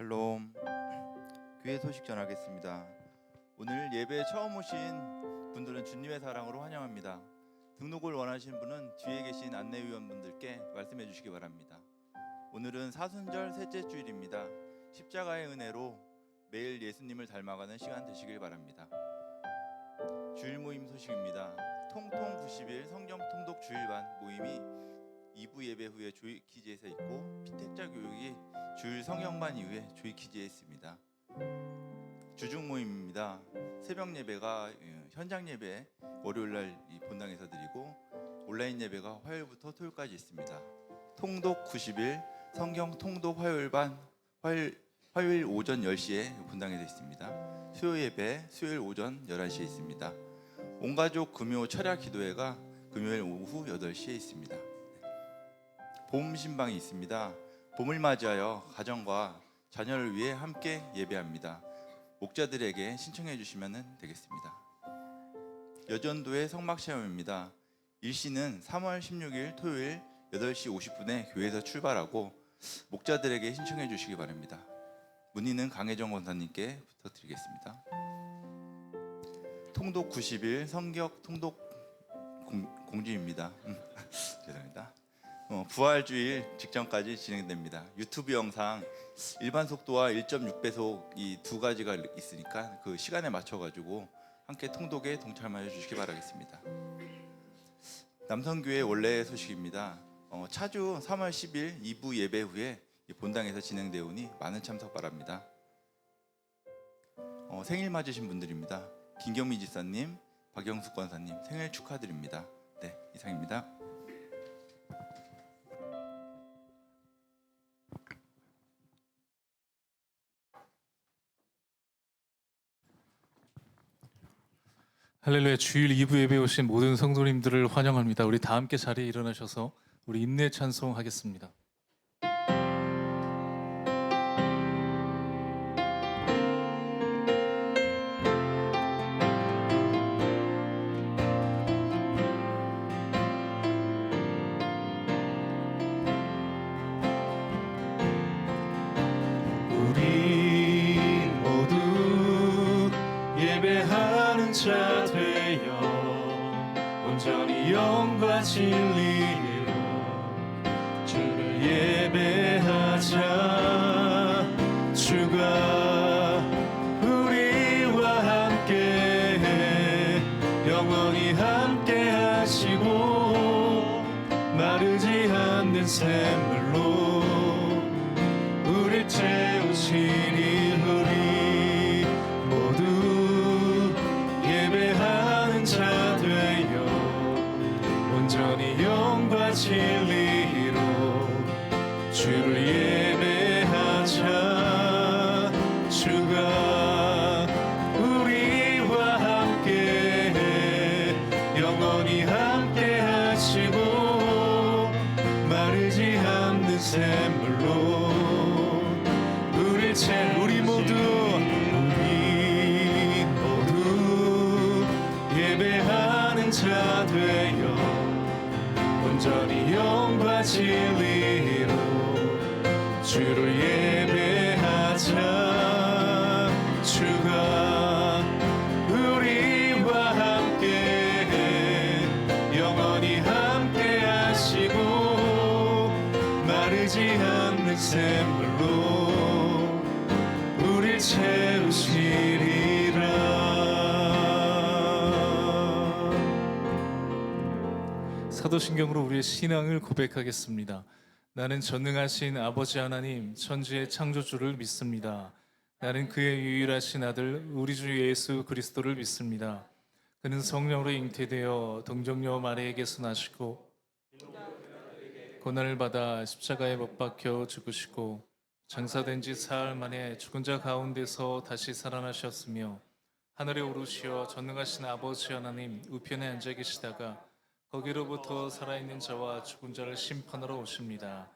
샬롬. 교회 소식 전하겠습니다. 오늘 예배에 처음 오신 분들은 주님의 사랑으로 환영합니다. 등록을 원하시는 분은 뒤에 계신 안내위원분들께 말씀해 주시기 바랍니다. 오늘은 사순절 셋째 주일입니다. 십자가의 은혜로 매일 예수님을 닮아가는 시간 되시길 바랍니다. 주일 모임 소식입니다. 통통 90일 성경 통독 주일반 모임이 2부 예배 후에 조이키즈에서 있고 피택자 교육이 주일 성경반 이후에 조이키즈에 있습니다. 주중 모임입니다. 새벽 예배가 현장 예배 월요일날 본당에서 드리고 온라인 예배가 화요일부터 토요일까지 있습니다. 통독 90일 성경 통독 화요일 오전 10시에 본당에서 있습니다. 수요 예배 수요일 오전 11시에 있습니다. 온가족 금요 철야 기도회가 금요일 오후 8시에 있습니다. 봄 신방이 있습니다. 봄을 맞이하여 가정과 자녀를 위해 함께 예배합니다. 목자들에게 신청해 주시면 되겠습니다. 여전도의 성막시험입니다. 일시는 3월 16일 토요일 8시 50분에 교회에서 출발하고 목자들에게 신청해 주시기 바랍니다. 문의는 강혜정 권사님께 부탁드리겠습니다. 통독 90일 성격 통독 공지입니다. 죄송합니다. 부활주일 직전까지 진행됩니다. 유튜브 영상 일반 속도와 1.6배속 이 두 가지가 있으니까 그 시간에 맞춰가지고 함께 통독에 동참하여 주시기 바라겠습니다. 남성교회 원래 소식입니다. 차주 3월 10일 2부 예배 후에 본당에서 진행되오니 많은 참석 바랍니다. 생일 맞으신 분들입니다. 김경미 지사님, 박영숙 권사님 생일 축하드립니다. 네, 이상입니다. 할렐루야. 주일 2부 예배에 오신 모든 성도님들을 환영합니다. 우리 다 함께 자리에 일어나셔서 우리 인내 찬송하겠습니다. 우리 모두 예배하는 자 되어 온전히 영과 진리로 주를 예배하자. 주가 우리와 함께 영원히 함께 하시고 마르지 않는 샘물로 우릴 채우시니 우리 모두 예배하는 자 되어 온전히 영과 진리로 주를 예배하자. 주가 우리와 함께 영원히 함께 하시고 마르지 않는 샘물로 우리 모두 예배하는 자 되어 온전히 영과 진리로 주를 예배하자. 주가 우리와 함께 영원히 함께 하시고 마르지 않는 샘물로 우릴 채우시리라. 사도신경으로 우리의 신앙을 고백하겠습니다. 나는 전능하신 아버지 하나님 천지의 창조주를 믿습니다. 나는 그의 유일하신 아들 우리 주 예수 그리스도를 믿습니다. 그는 성령으로 잉태되어 동정녀 마리아에게서 나시고 고난을 받아 십자가에 못 박혀 죽으시고 장사된 지 사흘 만에 죽은 자 가운데서 다시 살아나셨으며 하늘에 오르시어 전능하신 아버지 하나님 우편에 앉아 계시다가 거기로부터 살아있는 자와 죽은 자를 심판하러 오십니다.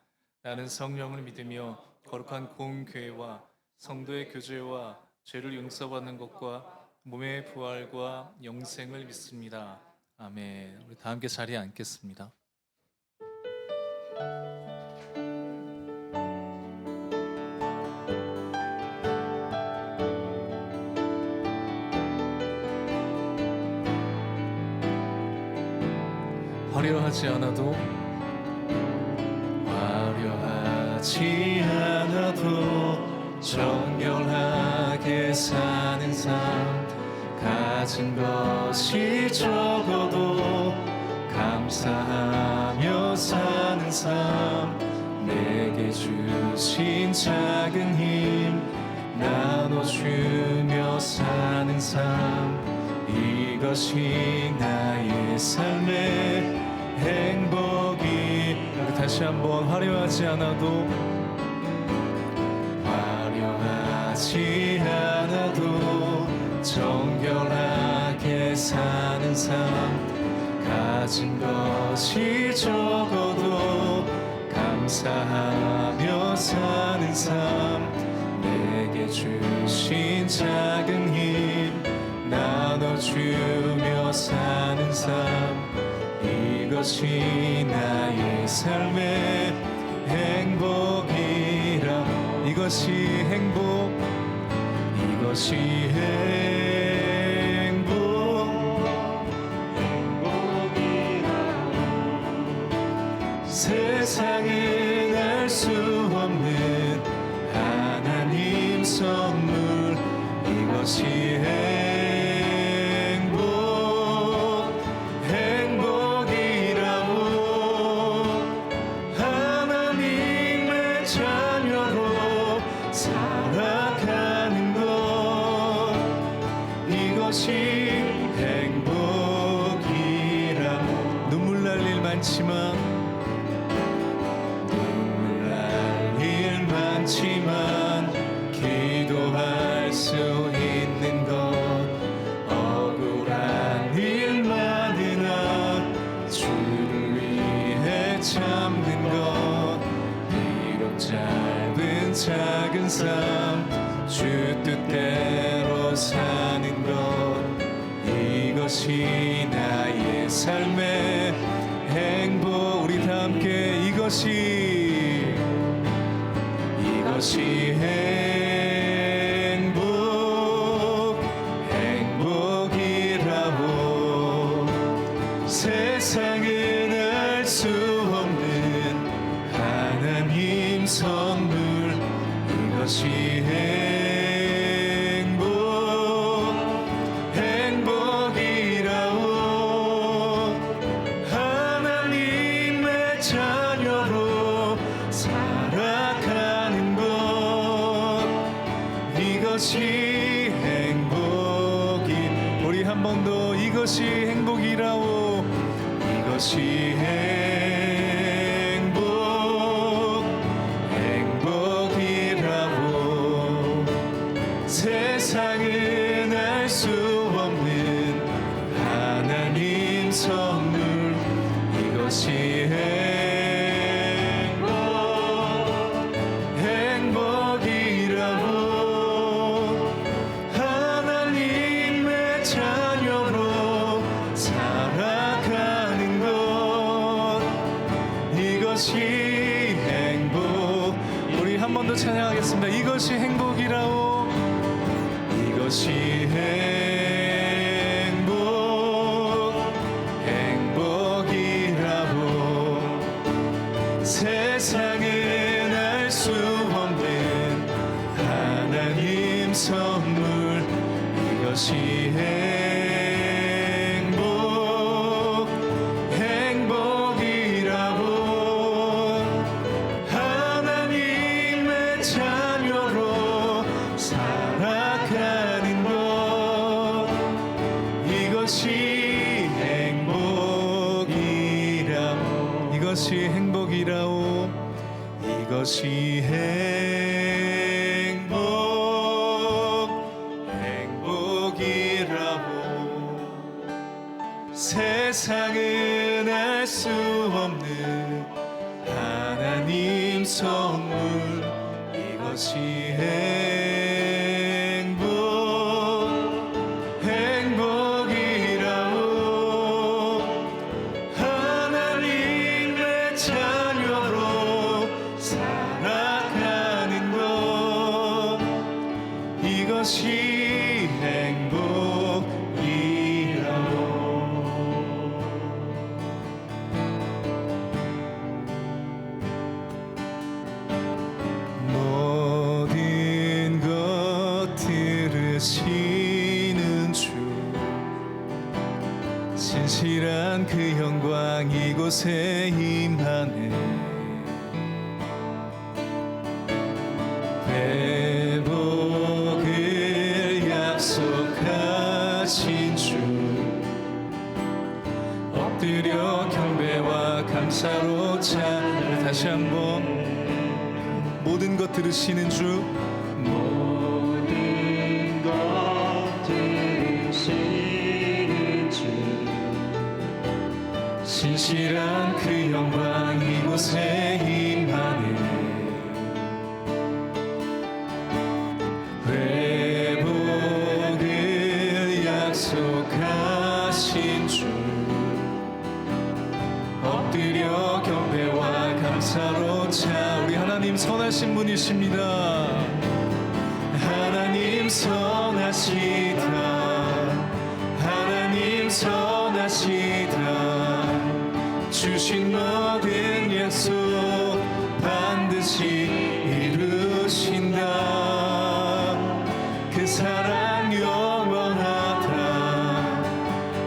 나는 성령을 믿으며 거룩한 공교회와 성도의 교제와 죄를 용서받는 것과 몸의 부활과 영생을 믿습니다. 아멘. 우리 다 함께 자리에 앉겠습니다. 화려하지 않아도 정결하게 사는 삶, 가진 것이 적어도 감사하며 사는 삶, 내게 주신 작은 힘 나눠주며 사는 삶, 이것이 나의 삶의 행복이. 다시 한번 화려하지 않아도 정결하게 사는 삶, 가진 것이 적어도 감사하며 사는 삶, 내게 주신 작은 힘 나눠주며 사는 삶, 이것이 나의 삶의 행복이라. 이것이 행복, 이것이 행복이라고. 세상은 알 수 없는 하나님 선물, 이것이 행복이라고. 하나님의 자녀로 살아가는 것, 이것이 행복이라고. 눈물 날 일 많지만 기도할 수 있는 것, 억울한 일 많으나 주를 위해 참는 것, 비록 짧은 작은 삶 주 뜻대로 사는 것, 이것이 나의 삶의 행복. 우리 다 함께 이것이 행복이라고. 세상은 알 수 없는 하나님 선물, 이것이 행복이라고. 하나님의 자녀로 살아가는 것, 이것이 행복이. 우리 한 번 더 이것이 행복이라고. 이것이 행복이라고. 세상은 알 수 없는 하나님 선물, 이것이 행복이라고. 하나님의 자녀로 살아가는 것, 이것이 행복. 우리 한 번 더 찬양하겠습니다. 이것이 행복이라고. 이것이 행복이라고. 세상은 알 수 없는 하나님 선물, 이것이 행복이라고. 하나님의 자녀로 살아가는 것, 이것이 행복이라고. 이것이 행복이라고. 이것이 행복이라고. 세상은 알 수 없는 하나님 선물, 이것이 행복이라고. 하나님의 자녀로 살아가는 것, 이것이 행복이라고. 이곳에 임하네. 회복을 약속하신 주, 엎드려 경배와 감사로 찬양. 다시 한번 모든 것 들으시는 주, 모든 것 들으시는 주, 신실한 그 영광 이곳에 임하네. 회복을 약속하신 주, 엎드려 경배와 감사로 차. 우리 하나님 선하신 분이십니다. 하나님 선하시다. 하나님 선하시다. 주신 모든 약속 반드시 이루신다. 그 사랑 영원하다.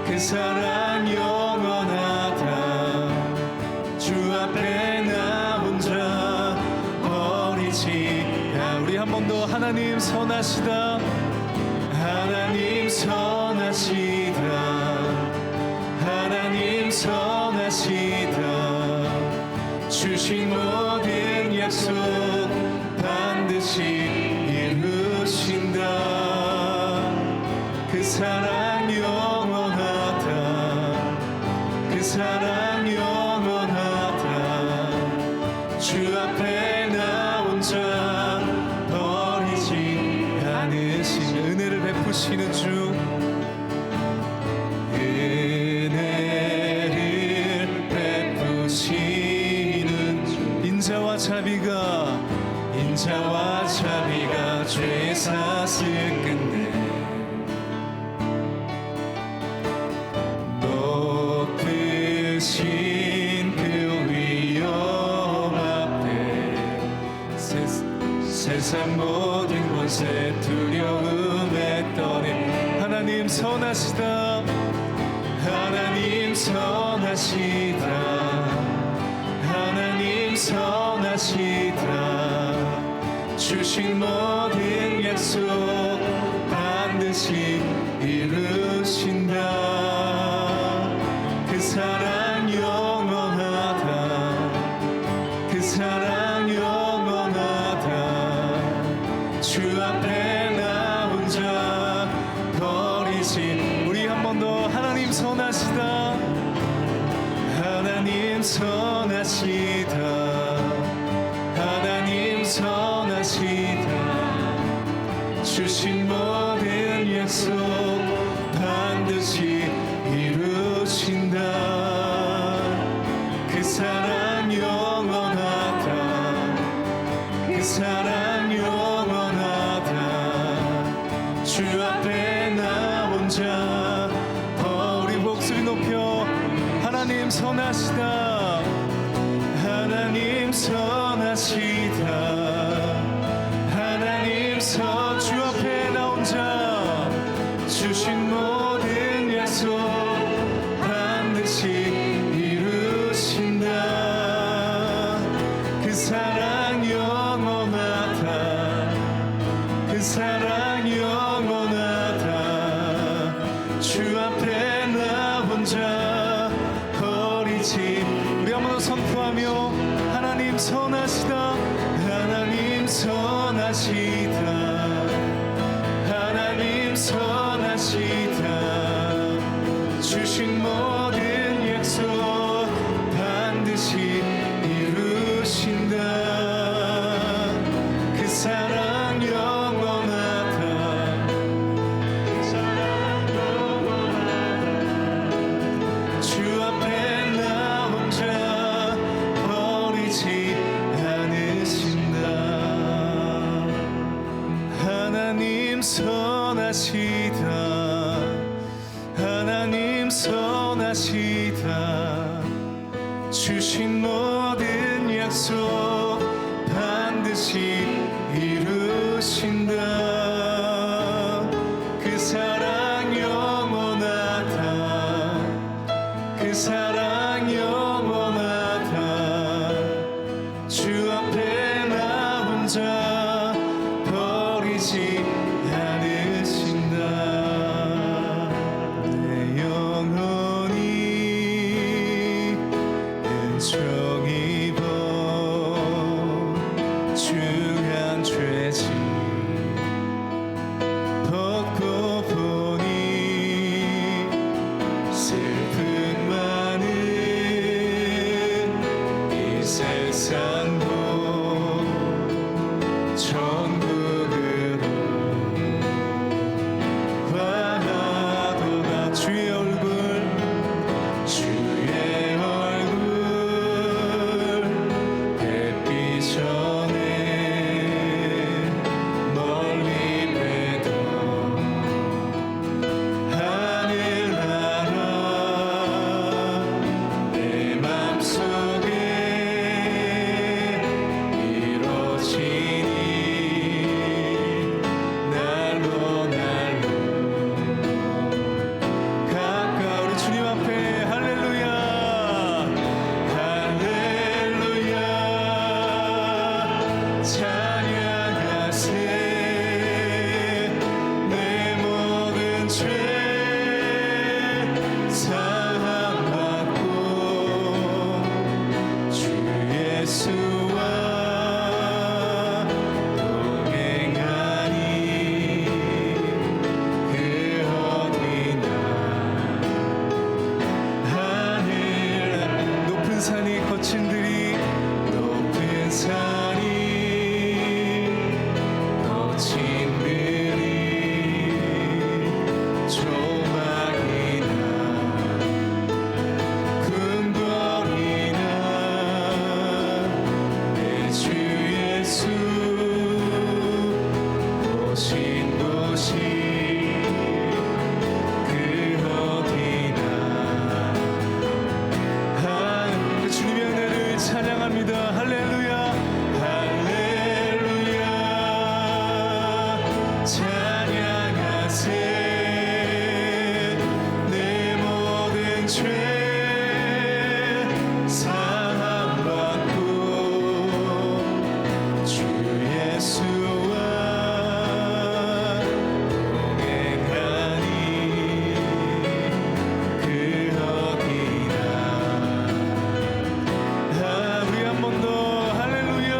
그 사랑 영원하다. 주 앞에 나 혼자 버리지. 우리 한 번 더 하나님 선하시다. 하나님 선하시다. 하나님 선하시다. 주신 모든 약속 반드시 이루신다. 그 사랑 영원하다. 그 사랑 영원하다. 주 앞에 나 혼자 버리지 않으신 은혜를 베푸시는 주, 은혜를 베푸시는 주. 인자와 자비가 죄 사슬 끝내 높으신 그 위엄 앞에 세상 모든 권세 두려움에 떨림. 하나님 선하시다. 하나님 선하시다. 하나님 선하시다. 주신 모든 약속 반드시 이루신다. 그 사랑 영원하다. 그 사랑 영원하다. 주 앞에 나 혼자 버리지. 우리 한 번 더 하나님 선하시다. 하나님 선하시다. 하나님 선하시다. 주신 모든 약속 반드시 이루신다. 그 사랑 영원하다. 그 사랑 영원하다. 주 앞에 나 혼자 우리 목소리 높여 하나님 선하시다. 하나님 선하시다. 하나님 주 앞에 나 혼자 주신 모든 약속 반드시 이루신다. 그 사랑 영원하다. 그 사랑 영원하다. 주 앞에 나 혼자 버리지. 우리 한번 더 선포하며 하나님 선하시다. 하나님 선하시다. 하나님 선하시다. 주신 모든 약속 반드시 이루신다. 그 사랑 영원하다. 그 사랑 영원하다. 주 앞에 나 혼자 버리지 않으신다. 하나님 선하시다. 하나님 선하시다. 주신 모든 약속 반드시 이루신다. 그 사랑 영원하다. 그 사랑 영원하다. 산도 천국으로 환하도다 주의 얼굴 햇빛 전에 멀리 뵈던 하늘나라 내 맘속에 이루어지니 날로 날로 가까운 우리 주님 앞에 할렐루야 할렐루야 찬양하세 내 모든 죄 사함받고 주 예수와 동행하니 그 어디나 하늘 높은 산이 거친 들이 높은 산이 거친 들이 조망이나 궁궐이나 내 주 예수 오신 곳이 그 어디나 주님의 은혜를 찬양합니다. 할렐루야 할렐루야 찬양하세 내 모든 죄 사함받고 주 예수와 동행하니 그 어디나 우리 한 번 더 할렐루야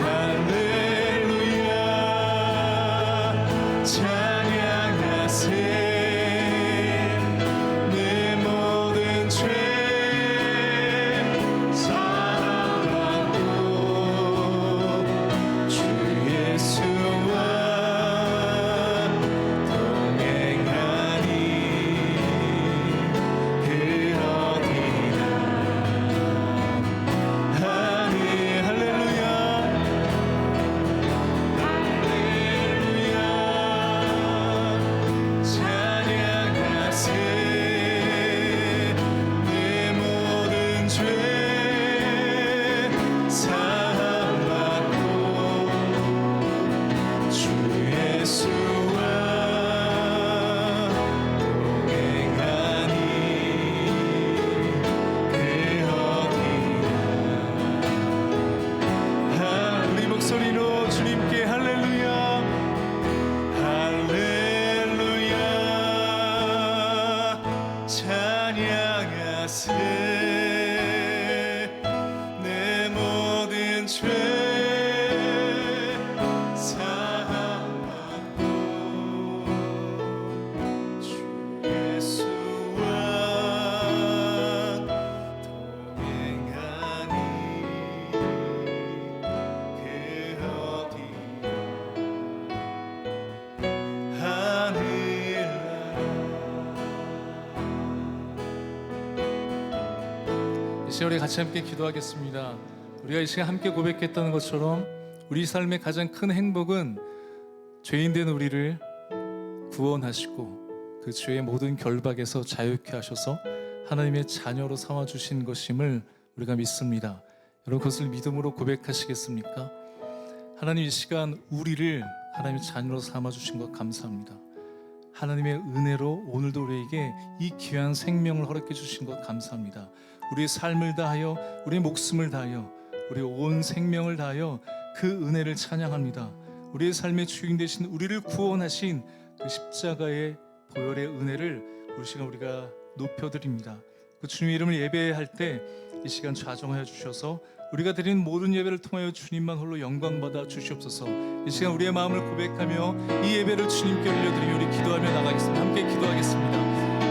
할렐루야 찬양하세 내 모든 죄 사함받고 주 예수와 동행하니 그 어디나 할렐루야 할렐루야 찬양하세 내 모든 죄 사함받고 주 예수와 동행하니 그 어디나 우리 목소리로 주님께 할렐루야 할렐루야 찬양하세 내 모든 죄 사함받고 주 예수와 동행하니 그 어디나 하늘나라 이 시간 우리 같이 함께 기도하겠습니다. 우리가 이 시간 함께 고백했던 것처럼 우리 삶의 가장 큰 행복은 죄인된 우리를 구원하시고 그 죄의 모든 결박에서 자유케 하셔서 하나님의 자녀로 삼아주신 것임을 우리가 믿습니다. 여러분 그것을 믿음으로 고백하시겠습니까? 하나님 이 시간 우리를 하나님의 자녀로 삼아주신 것 감사합니다. 하나님의 은혜로 오늘도 우리에게 이 귀한 생명을 허락해 주신 것 감사합니다. 우리의 삶을 다하여 우리의 목숨을 다하여 우리의 온 생명을 다하여 그 은혜를 찬양합니다. 우리의 삶의 주인 되신 우리를 구원하신 그 십자가의 보혈의 은혜를 우리 시간 우리가 높여드립니다. 그 주님의 이름을 예배할 때 이 시간 좌정하여 주셔서 우리가 드리는 모든 예배를 통하여 주님만 홀로 영광받아 주시옵소서. 이 시간 우리의 마음을 고백하며 이 예배를 주님께 올려드리며 우리 기도하며 나가겠습니다. 함께 기도하겠습니다.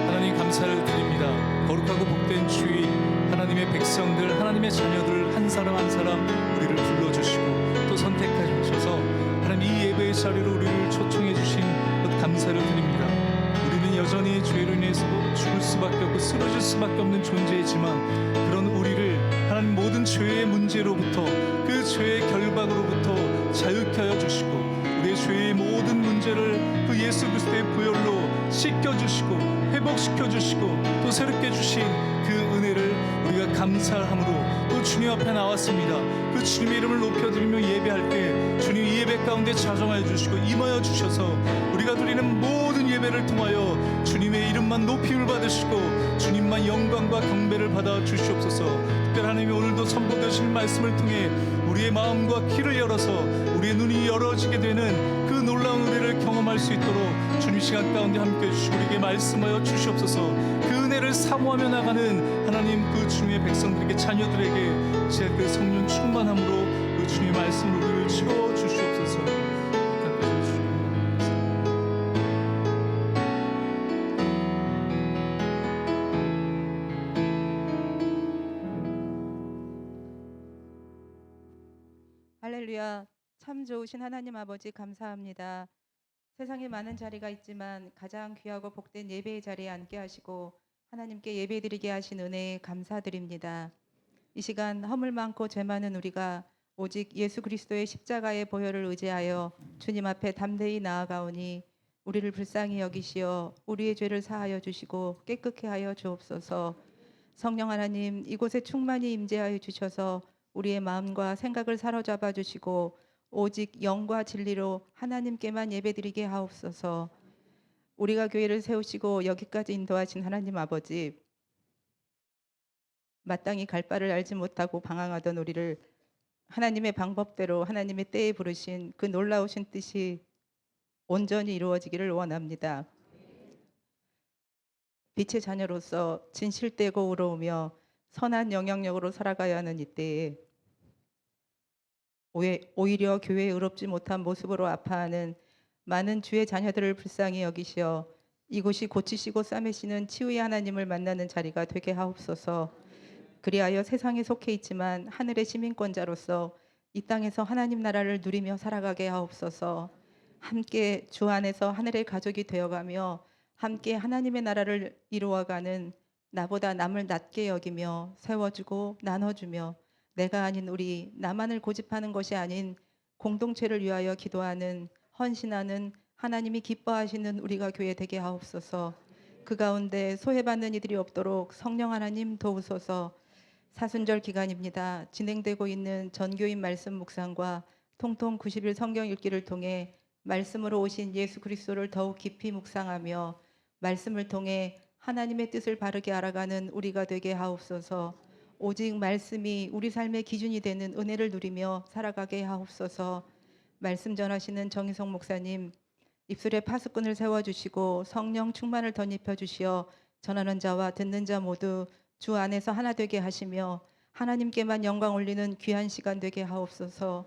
하나님 감사를 드립니다. 거룩하고 복된 주인 하나님의 백성 백성들, 하나님의 자녀들 한 사람 한 사람 우리를 불러주시고 또 선택하셔서 하나님 이 예배의 자리로 우리를 초청해 주신 것 감사를 드립니다. 우리는 여전히 죄로 인해서 죽을 수밖에 없고 쓰러질 수밖에 없는 존재이지만 그런 우리를 하나님 모든 죄의 문제로부터 그 죄의 결박으로부터 자유케 하여 주시고 우리의 죄의 모든 문제를 그 예수 그리스도의 보혈로 씻겨주시고 회복시켜주시고 또 새롭게 주신 그 은혜를 우리가 감사함으로 또 주님 앞에 나왔습니다. 그 주님의 이름을 높여드리며 예배할 때 주님 이 예배 가운데 자정하여 주시고 임하여 주셔서 우리가 드리는 모든 예배를 통하여 주님의 이름만 높임을 받으시고 주님만 영광과 경배를 받아 주시옵소서. 특별히 하나님이 오늘도 선포되신 말씀을 통해 우리의 마음과 귀를 열어서 우리의 눈이 열어지게 되는 그 놀라운 은혜를 경험할 수 있도록 주님 시간 가운데 함께 해주시고 우리에게 말씀하여 주시옵소서. 그 은혜를 사모하며 나가는 하나님 그 주님의 백성들에게 자녀들에게 제 그 성령 충만함으로 그 주님의 말씀을 우리를 채워 주시옵소서. 할렐루야. 참 좋으신 하나님 아버지 감사합니다. 세상에 많은 자리가 있지만 가장 귀하고 복된 예배의 자리에 앉게 하시고 하나님께 예배드리게 하신 은혜에 감사드립니다. 이 시간 허물 많고 죄 많은 우리가 오직 예수 그리스도의 십자가의 보혈을 의지하여 주님 앞에 담대히 나아가오니 우리를 불쌍히 여기시어 우리의 죄를 사하여 주시고 깨끗게 하여 주옵소서. 성령 하나님 이곳에 충만히 임재하여 주셔서 우리의 마음과 생각을 사로잡아 주시고 오직 영과 진리로 하나님께만 예배드리게 하옵소서. 우리가 교회를 세우시고 여기까지 인도하신 하나님 아버지, 마땅히 갈 바를 알지 못하고 방황하던 우리를 하나님의 방법대로 하나님의 때에 부르신 그 놀라우신 뜻이 온전히 이루어지기를 원합니다. 빛의 자녀로서 진실되고 의로우며 선한 영향력으로 살아가야 하는 이때에 오히려 교회에 의롭지 못한 모습으로 아파하는 많은 주의 자녀들을 불쌍히 여기시어 이곳이 고치시고 싸매시는 치유의 하나님을 만나는 자리가 되게 하옵소서. 그리하여 세상에 속해 있지만 하늘의 시민권자로서 이 땅에서 하나님 나라를 누리며 살아가게 하옵소서. 함께 주 안에서 하늘의 가족이 되어가며 함께 하나님의 나라를 이루어가는 나보다 남을 낮게 여기며 세워주고 나눠주며 내가 아닌 우리 나만을 고집하는 것이 아닌 공동체를 위하여 기도하는 헌신하는 하나님이 기뻐하시는 우리가 교회 되게 하옵소서. 그 가운데 소외받는 이들이 없도록 성령 하나님 도우소서. 사순절 기간입니다. 진행되고 있는 전교인 말씀 묵상과 통통 90일 성경 읽기를 통해 말씀으로 오신 예수 그리스도를 더욱 깊이 묵상하며 말씀을 통해 하나님의 뜻을 바르게 알아가는 우리가 되게 하옵소서. 오직 말씀이 우리 삶의 기준이 되는 은혜를 누리며 살아가게 하옵소서. 말씀 전하시는 정희성 목사님 입술에 파수꾼을 세워주시고 성령 충만을 덧입혀 주시어 전하는 자와 듣는 자 모두 주 안에서 하나 되게 하시며 하나님께만 영광 올리는 귀한 시간 되게 하옵소서.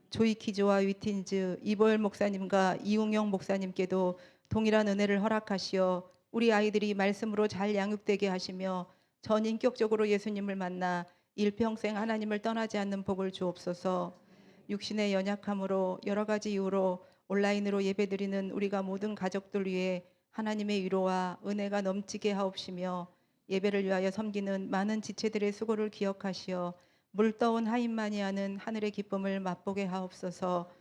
조이키즈와 위틴즈 이보열 목사님과 이웅영 목사님께도 동일한 은혜를 허락하시어 우리 아이들이 말씀으로 잘 양육되게 하시며 전인격적으로 예수님을 만나 일평생 하나님을 떠나지 않는 복을 주옵소서. 육신의 연약함으로 여러 가지 이유로 온라인으로 예배드리는 우리가 모든 가족들 위해 하나님의 위로와 은혜가 넘치게 하옵시며 예배를 위하여 섬기는 많은 지체들의 수고를 기억하시어 물떠온 하인만이 하는 하늘의 기쁨을 맛보게 하옵소서.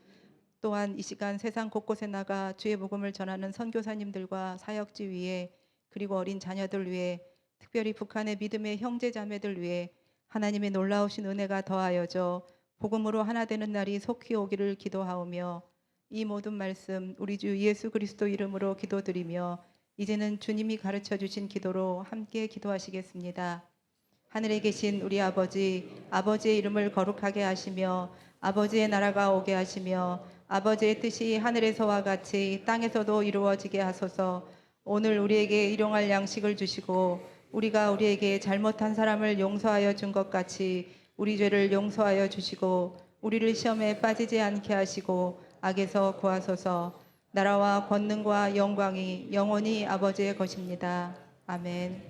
또한 이 시간 세상 곳곳에 나가 주의 복음을 전하는 선교사님들과 사역지 위에 그리고 어린 자녀들 위에 특별히 북한의 믿음의 형제 자매들 위해 하나님의 놀라우신 은혜가 더하여져 복음으로 하나 되는 날이 속히 오기를 기도하오며 이 모든 말씀 우리 주 예수 그리스도 이름으로 기도드리며 이제는 주님이 가르쳐 주신 기도로 함께 기도하시겠습니다. 하늘에 계신 우리 아버지, 아버지의 이름을 거룩하게 하시며 아버지의 나라가 오게 하시며 아버지의 뜻이 하늘에서와 같이 땅에서도 이루어지게 하소서. 오늘 우리에게 일용할 양식을 주시고 우리가 우리에게 잘못한 사람을 용서하여 준 것 같이 우리 죄를 용서하여 주시고 우리를 시험에 빠지지 않게 하시고 악에서 구하소서. 나라와 권능과 영광이 영원히 아버지의 것입니다. 아멘.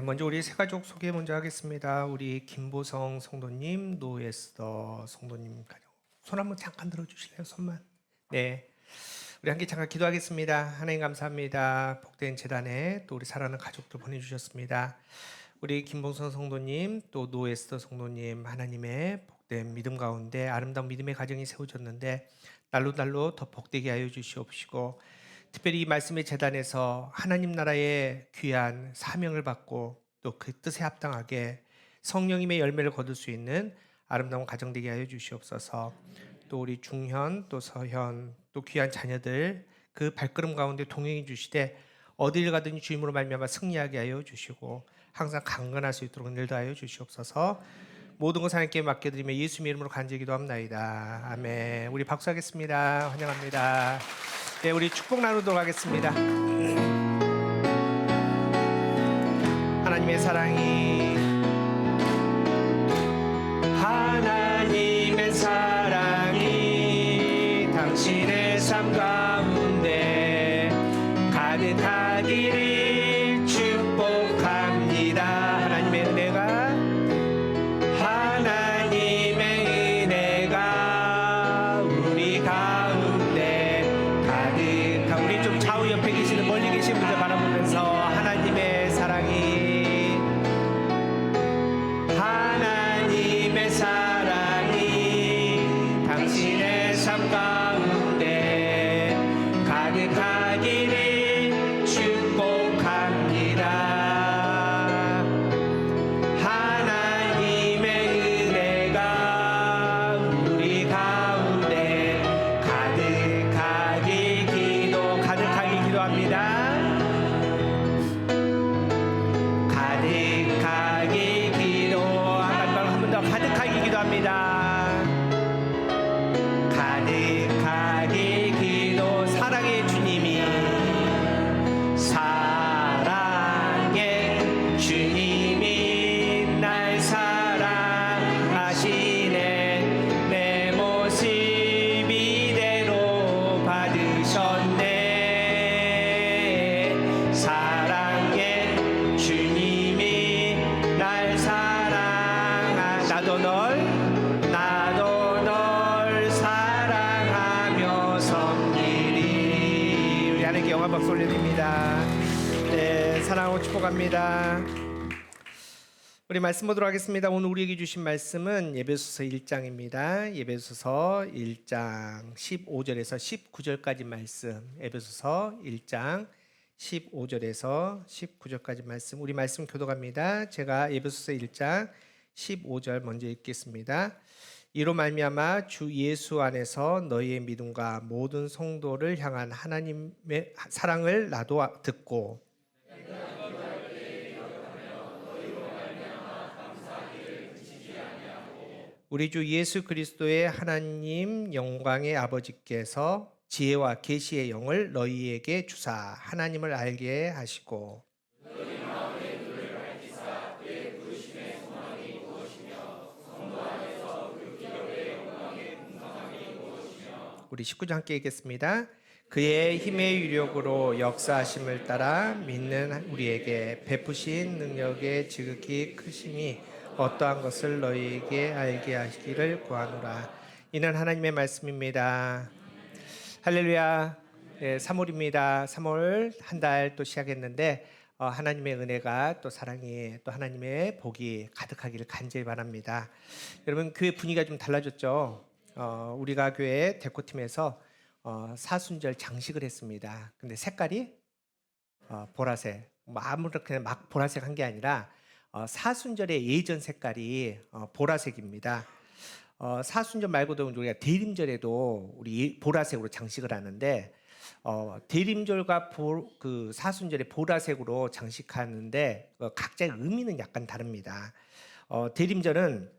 네, 먼저 우리 세 가족 소개 먼저 하겠습니다. 우리 김보성 성도님, 노에스더 성도님 가정. 손 한번 잠깐 들어주실래요? 손만. 네, 우리 함께 잠깐 기도하겠습니다. 하나님 감사합니다. 복된 재단에 또 우리 사랑하는 가족들 보내주셨습니다. 우리 김보성 성도님, 또 노에스더 성도님, 하나님의 복된 믿음 가운데 아름다운 믿음의 가정이 세워졌는데 날로 더 복되게 하여 주시옵시고, 특별히 이 말씀의 재단에서 하나님 나라의 귀한 사명을 받고 또 그 뜻에 합당하게 성령님의 열매를 거둘 수 있는 아름다운 가정 되게 하여 주시옵소서. 또 우리 중현 또 서현 또 귀한 자녀들 그 발걸음 가운데 동행해 주시되 어디를 가든지 주님으로 말미암아 승리하게 하여 주시고 항상 강건할 수 있도록 늘도 하여 주시옵소서. 모든 것 하나님께 맡겨드리며 예수님의 이름으로 간절히 기도합나이다. 아멘. 우리 박수하겠습니다. 환영합니다. 네, 우리 축복 나누도록 하겠습니다. 하나님의 사랑이 하나님의 사랑이 당신의 삶 가운데 가득하기를 축복합니다. 하나님의 은혜가 우리 가운데 가득한, 우리 좀 좌우 옆에 계시는 멀리 계신 분들 바라보면서 하나님의 사랑이 당신의 삶 가운데 가득하기를 축복합니다. 하나님의 은혜가 우리 가운데 가득하게 기도합니다. 가득하게 기도, 한 번 더 가득하게 기도합니다. 가득하게 기도. 사랑의 주님이 날 사랑하시네. 내 모습 이대로 받으셨네. 사랑의 주님이 날 나도 널 사랑하며 섬기리. 우리 하나님께 영광 박수 올려드립니다. 네, 사랑하고 축복합니다. 우리 말씀 보도록 하겠습니다. 오늘 우리에게 주신 말씀은 에베소서 1장입니다. 에베소서 1장 15절에서 19절까지 말씀. 에베소서 1장 15절에서 19절까지 말씀. 우리 말씀 교독합니다. 제가 에베소서 1장 15절 먼저 읽겠습니다. 이로 말미암아 주 예수 안에서 너희의 믿음과 모든 성도를 향한 하나님의 사랑을 나도 듣고 우리 주 예수 그리스도의 하나님 영광의 아버지께서 지혜와 계시의 영을 너희에게 주사 하나님을 알게 하시고 우리 19절 함께 읽겠습니다. 그의 힘의 유력으로 역사하심을 따라 믿는 우리에게 베푸신 능력의 지극히 크심이 어떠한 것을 너희에게 알게 하시기를 구하노라. 이는 하나님의 말씀입니다. 할렐루야. 네, 3월입니다. 3월 한 달 또 시작했는데 하나님의 은혜가 또 사랑이 또 하나님의 복이 가득하기를 간절히 바랍니다. 여러분 교회 분위기가 좀 달라졌죠. 우리가 교회 데코팀에서 사순절 장식을 했습니다. 근데 색깔이 보라색, 아무렇게나 막 보라색 한 게 아니라 사순절의 예전 색깔이 보라색입니다. 사순절 말고도 우리가 대림절에도 우리 보라색으로 장식을 하는데 대림절과 그 사순절에 보라색으로 장식하는데 각자의 의미는 약간 다릅니다. 대림절은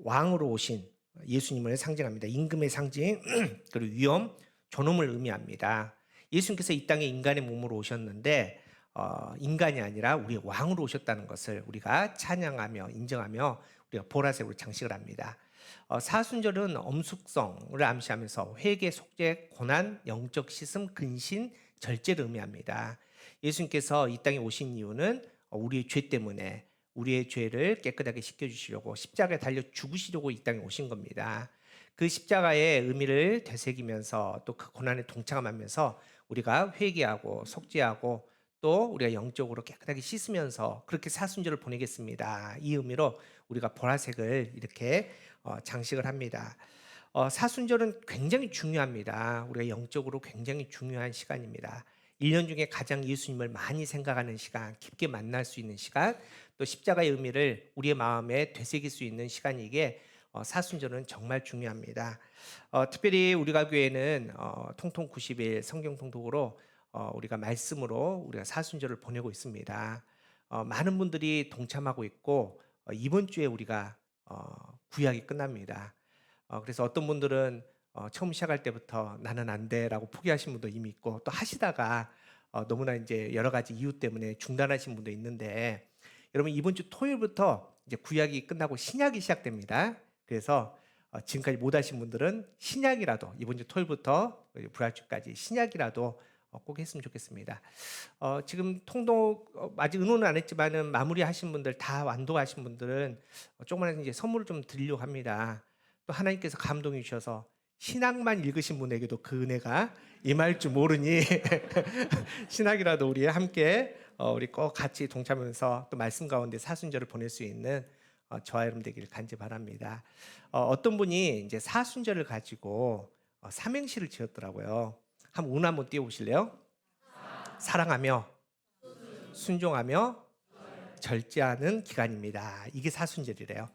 왕으로 오신 예수님을 상징합니다. 임금의 상징 그리고 위엄, 존엄을 의미합니다. 예수님께서 이 땅에 인간의 몸으로 오셨는데 인간이 아니라 우리의 왕으로 오셨다는 것을 우리가 찬양하며 인정하며 우리가 보라색으로 장식을 합니다. 사순절은 엄숙성을 암시하면서 회개, 속죄, 고난, 영적 씻음, 근신, 절제를 의미합니다. 예수님께서 이 땅에 오신 이유는 우리의 죄 때문에 우리의 죄를 깨끗하게 씻겨주시려고 십자가에 달려 죽으시려고 이 땅에 오신 겁니다. 그 십자가의 의미를 되새기면서 또 그 고난에 동참하면서 우리가 회개하고 속죄하고 또 우리가 영적으로 깨끗하게 씻으면서 그렇게 사순절을 보내겠습니다. 이 의미로 우리가 보라색을 이렇게 장식을 합니다. 사순절은 굉장히 중요합니다. 우리가 영적으로 굉장히 중요한 시간입니다. 1년 중에 가장 예수님을 많이 생각하는 시간, 깊게 만날 수 있는 시간, 또 십자가의 의미를 우리의 마음에 되새길 수 있는 시간이기에 사순절은 정말 중요합니다. 특별히 우리가 교회는 통통 90일 성경 통독으로 우리가 말씀으로 우리가 사순절을 보내고 있습니다. 많은 분들이 동참하고 있고 이번 주에 우리가 구약이 끝납니다. 그래서 어떤 분들은 처음 시작할 때부터 나는 안 돼라고 포기하신 분도 이미 있고 또 하시다가 너무나 이제 여러 가지 이유 때문에 중단하신 분도 있는데 여러분 이번 주 토요일부터 이제 구약이 끝나고 신약이 시작됩니다. 그래서 지금까지 못 하신 분들은 신약이라도 이번 주 토요일부터 부활주까지 신약이라도 꼭 했으면 좋겠습니다. 지금 통독 아직 의논은 안 했지만은 마무리하신 분들 다 완도하신 분들은 조금만 이제 선물을 좀 드리려고 합니다. 또 하나님께서 감동이 주셔서 신학만 읽으신 분에게도 그 은혜가 임할 줄 모르니 신학이라도 우리 함께 우리 꼭 같이 동참하면서 또 말씀 가운데 사순절을 보낼 수 있는 저와 여러분 되기를 간절히 바랍니다. 어떤 분이 이제 사순절을 가지고 삼행시를 지었더라고요. 한번 운 한번 띄워보실래요? 사랑하며 순종하며 절제하는 기간입니다. 이게 사순절이래요.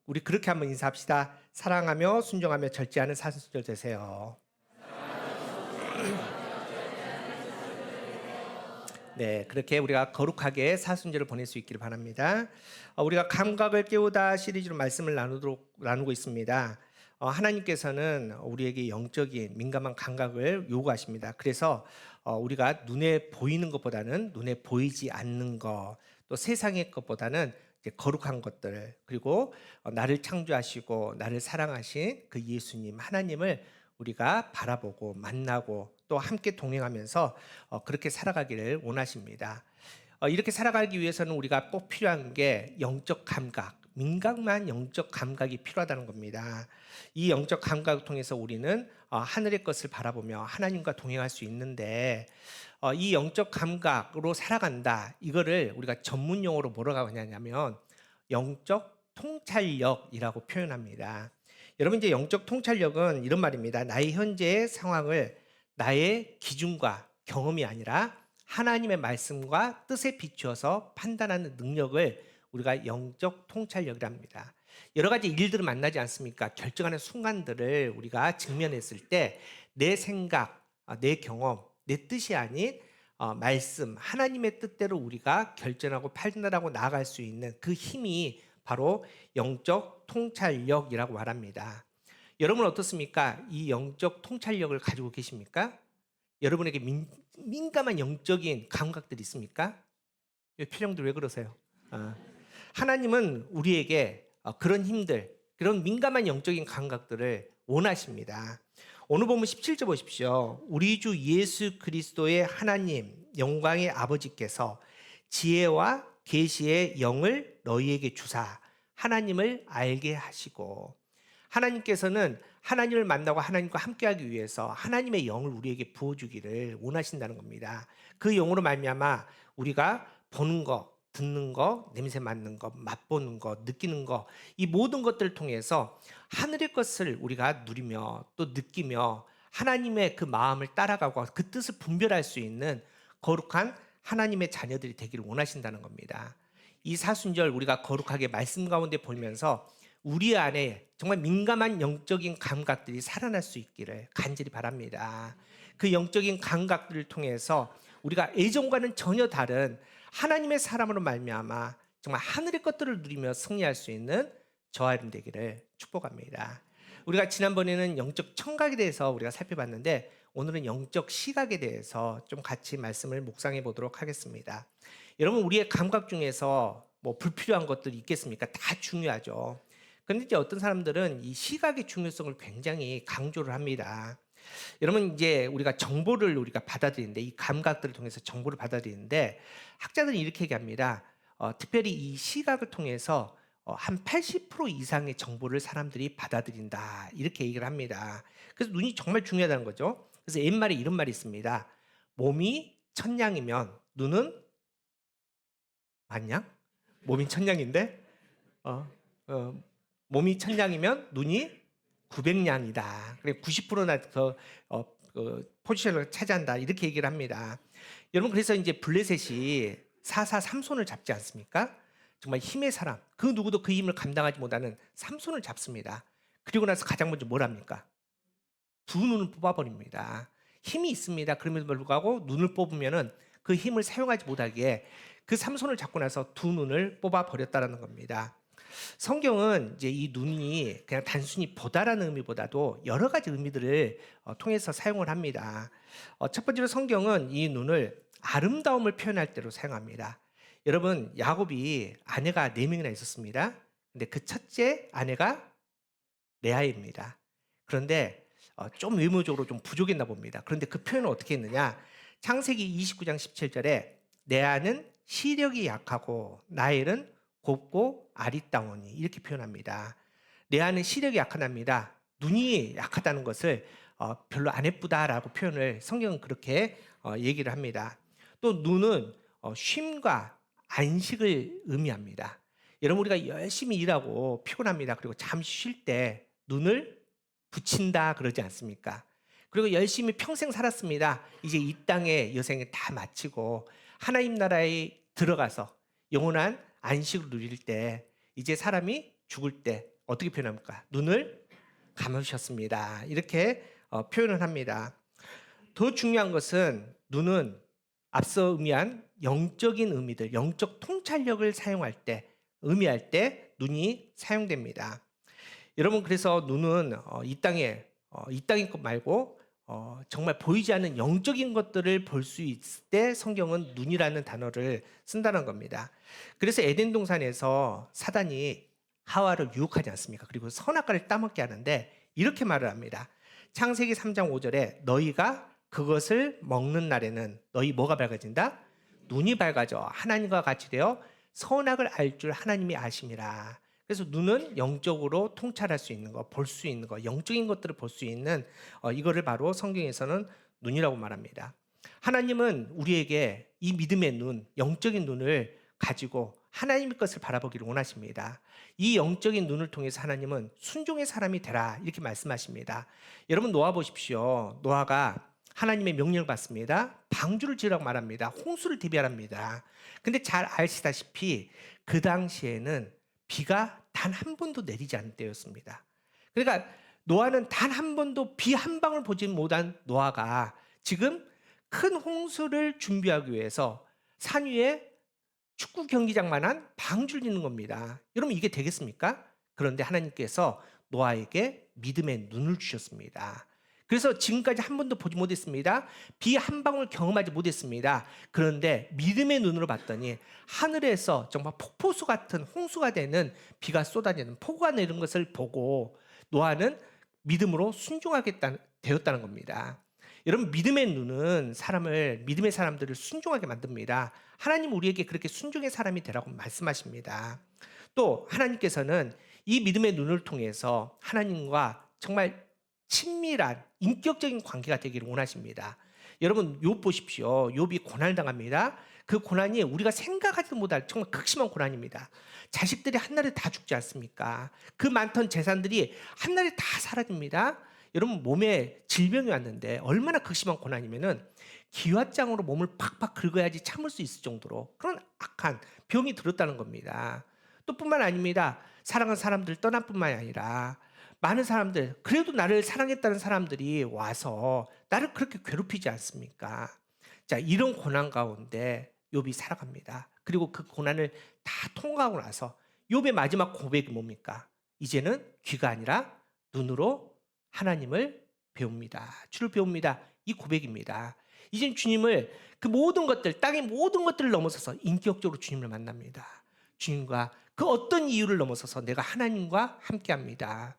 우리 그렇게 한번 인사합시다. 사랑하며 순종하며 절제하는 사순절 되세요. 네, 그렇게 우리가 거룩하게 사순절을 보낼 수 있기를 바랍니다. 우리가 감각을 깨우다 시리즈로 말씀을 나누고 있습니다. 하나님께서는 우리에게 영적인 민감한 감각을 요구하십니다. 그래서 우리가 눈에 보이는 것보다는 눈에 보이지 않는 것, 또 세상의 것보다는 이제 거룩한 것들, 그리고 나를 창조하시고 나를 사랑하신 그 예수님 하나님을 우리가 바라보고 만나고 또 함께 동행하면서 그렇게 살아가기를 원하십니다. 이렇게 살아가기 위해서는 우리가 꼭 필요한 게 영적 감각, 민감한 영적 감각이 필요하다는 겁니다. 이 영적 감각을 통해서 우리는 하늘의 것을 바라보며 하나님과 동행할 수 있는데 이 영적 감각으로 살아간다. 이거를 우리가 전문 용어로 뭐라고 하냐면 영적 통찰력이라고 표현합니다. 여러분 이제 영적 통찰력은 이런 말입니다. 나의 현재의 상황을 나의 기준과 경험이 아니라 하나님의 말씀과 뜻에 비추어서 판단하는 능력을 우리가 영적 통찰력이라 합니다. 여러 가지 일들을 만나지 않습니까? 결정하는 순간들을 우리가 직면했을 때 내 생각, 내 경험, 내 뜻이 아닌 말씀, 하나님의 뜻대로 우리가 결정하고 판단하고 나아갈 수 있는 그 힘이 바로 영적 통찰력이라고 말합니다. 여러분 어떻습니까? 이 영적 통찰력을 가지고 계십니까? 여러분에게 민감한 영적인 감각들이 있습니까? 표정들 왜 그러세요? 하나님은 우리에게 그런 힘들, 그런 민감한 영적인 감각들을 원하십니다. 오늘 보면 17절 보십시오. 우리 주 예수 그리스도의 하나님 영광의 아버지께서 지혜와 계시의 영을 너희에게 주사 하나님을 알게 하시고, 하나님께서는 하나님을 만나고 하나님과 함께하기 위해서 하나님의 영을 우리에게 부어주기를 원하신다는 겁니다. 그 영으로 말미암아 우리가 보는 것, 듣는 거, 냄새 맡는 거, 맛보는 거, 느끼는 거, 이 모든 것들을 통해서 하늘의 것을 우리가 누리며 또 느끼며 하나님의 그 마음을 따라가고 그 뜻을 분별할 수 있는 거룩한 하나님의 자녀들이 되기를 원하신다는 겁니다. 이 사순절 우리가 거룩하게 말씀 가운데 보면서 우리 안에 정말 민감한 영적인 감각들이 살아날 수 있기를 간절히 바랍니다. 그 영적인 감각들을 통해서 우리가 예전과는 전혀 다른 하나님의 사람으로 말미암아 정말 하늘의 것들을 누리며 승리할 수 있는 저와 여러분 되기를 축복합니다. 우리가 지난번에는 영적 청각에 대해서 우리가 살펴봤는데 오늘은 영적 시각에 대해서 좀 같이 말씀을 묵상해 보도록 하겠습니다. 여러분 우리의 감각 중에서 뭐 불필요한 것들이 있겠습니까? 다 중요하죠. 그런데 이제 어떤 사람들은 이 시각의 중요성을 굉장히 강조를 합니다. 여러분 이제 우리가 정보를 우리가 받아들이는데 이 감각들을 통해서 정보를 받아들이는데 학자들은 이렇게 얘기합니다. 특별히 이 시각을 통해서 한 80% 이상의 정보를 사람들이 받아들인다 이렇게 얘기를 합니다. 그래서 눈이 정말 중요하다는 거죠. 그래서 옛말에 이런 말이 있습니다. 몸이 천냥이면 눈은 만냥? 몸이 천냥인데 몸이 천냥이면 눈이 900냥이다. 그래 90%나 더 포지션을 차지한다 이렇게 얘기를 합니다. 여러분 그래서 이제 블레셋이 4사 삼손을 잡지 않습니까? 정말 힘의 사람, 그 누구도 그 힘을 감당하지 못하는 삼손을 잡습니다. 그리고 나서 가장 먼저 뭘 합니까? 두 눈을 뽑아버립니다. 힘이 있습니다. 그럼에도 불구하고 눈을 뽑으면은 그 힘을 사용하지 못하게 그 삼손을 잡고 나서 두 눈을 뽑아버렸다라는 겁니다. 성경은 이제 이 눈이 그냥 단순히 보다라는 의미보다도 여러 가지 의미들을 통해서 사용을 합니다. 첫 번째로 성경은 이 눈을 아름다움을 표현할 때로 사용합니다. 여러분 야곱이 아내가 4명이나 있었습니다. 근데 그 첫째 아내가 레아입니다. 그런데 좀 외모적으로 좀 부족했나 봅니다. 그런데 그 표현을 어떻게 했느냐? 창세기 29장 17절에 레아는 시력이 약하고 라헬은 곱고 아리따우니 이렇게 표현합니다. 레아는 시력이 약하답니다. 눈이 약하다는 것을 별로 안 예쁘다라고 표현을 성경은 그렇게 얘기를 합니다. 또 눈은 쉼과 안식을 의미합니다. 여러분 우리가 열심히 일하고 피곤합니다. 그리고 잠시 쉴 때 눈을 붙인다 그러지 않습니까? 그리고 열심히 평생 살았습니다. 이제 이 땅의 여생을 다 마치고 하나님 나라에 들어가서 영원한 안식을 누릴 때 이제 사람이 죽을 때 어떻게 표현합니까? 눈을 감으셨습니다. 이렇게 표현을 합니다. 더 중요한 것은 눈은 앞서 의미한 영적인 의미들, 영적 통찰력을 사용할 때, 의미할 때 눈이 사용됩니다. 여러분 그래서 눈은 이 땅의 것 말고 정말 보이지 않는 영적인 것들을 볼 수 있을 때 성경은 눈이라는 단어를 쓴다는 겁니다. 그래서 에덴 동산에서 사단이 하와를 유혹하지 않습니까? 그리고 선악과를 따먹게 하는데 이렇게 말을 합니다. 창세기 3장 5절에 너희가 그것을 먹는 날에는 너희 뭐가 밝아진다? 눈이 밝아져 하나님과 같이 되어 선악을 알 줄 하나님이 아심이라. 그래서 눈은 영적으로 통찰할 수 있는 거, 볼 수 있는 거, 영적인 것들을 볼 수 있는 이거를 바로 성경에서는 눈이라고 말합니다. 하나님은 우리에게 이 믿음의 눈, 영적인 눈을 가지고 하나님의 것을 바라보기를 원하십니다. 이 영적인 눈을 통해서 하나님은 순종의 사람이 되라 이렇게 말씀하십니다. 여러분 노아 보십시오. 노아가 하나님의 명령을 받습니다. 방주를 지으라고 말합니다. 홍수를 대비하랍니다. 근데 잘 아시다시피 그 당시에는 비가 단 한 번도 내리지 않은 때였습니다. 그러니까 노아는 단 한 번도 비 한 방울 보지 못한 노아가 지금 큰 홍수를 준비하기 위해서 산 위에 축구 경기장만한 방주를 짓는 겁니다. 여러분 이게 되겠습니까? 그런데 하나님께서 노아에게 믿음의 눈을 주셨습니다. 그래서 지금까지 한 번도 보지 못했습니다. 비 한 방울 경험하지 못했습니다. 그런데 믿음의 눈으로 봤더니 하늘에서 정말 폭포수 같은 홍수가 되는 비가 쏟아지는 폭우가 내리는 것을 보고 노아는 믿음으로 순종하게 되었다는 겁니다. 여러분 믿음의 눈은 믿음의 사람들을 순종하게 만듭니다. 하나님 우리에게 그렇게 순종의 사람이 되라고 말씀하십니다. 또 하나님께서는 이 믿음의 눈을 통해서 하나님과 정말 친밀한 인격적인 관계가 되기를 원하십니다. 여러분 욥 보십시오. 욥이 고난을 당합니다. 그 고난이 우리가 생각하지도 못할 정말 극심한 고난입니다. 자식들이 한날에 다 죽지 않습니까? 그 많던 재산들이 한날에 다 사라집니다. 여러분 몸에 질병이 왔는데 얼마나 극심한 고난이면은 기왓장으로 몸을 팍팍 긁어야지 참을 수 있을 정도로 그런 악한 병이 들었다는 겁니다. 또 뿐만 아닙니다. 사랑하는 사람들 떠날 뿐만 아니라 많은 사람들, 그래도 나를 사랑했다는 사람들이 와서 나를 그렇게 괴롭히지 않습니까? 자, 이런 고난 가운데 욥이 살아갑니다. 그리고 그 고난을 다 통과하고 나서 욥의 마지막 고백이 뭡니까? 이제는 귀가 아니라 눈으로 하나님을 배웁니다. 주를 배웁니다. 이 고백입니다. 이젠 주님을 그 모든 것들, 땅의 모든 것들을 넘어서서 인격적으로 주님을 만납니다. 주님과 그 어떤 이유를 넘어서서 내가 하나님과 함께합니다.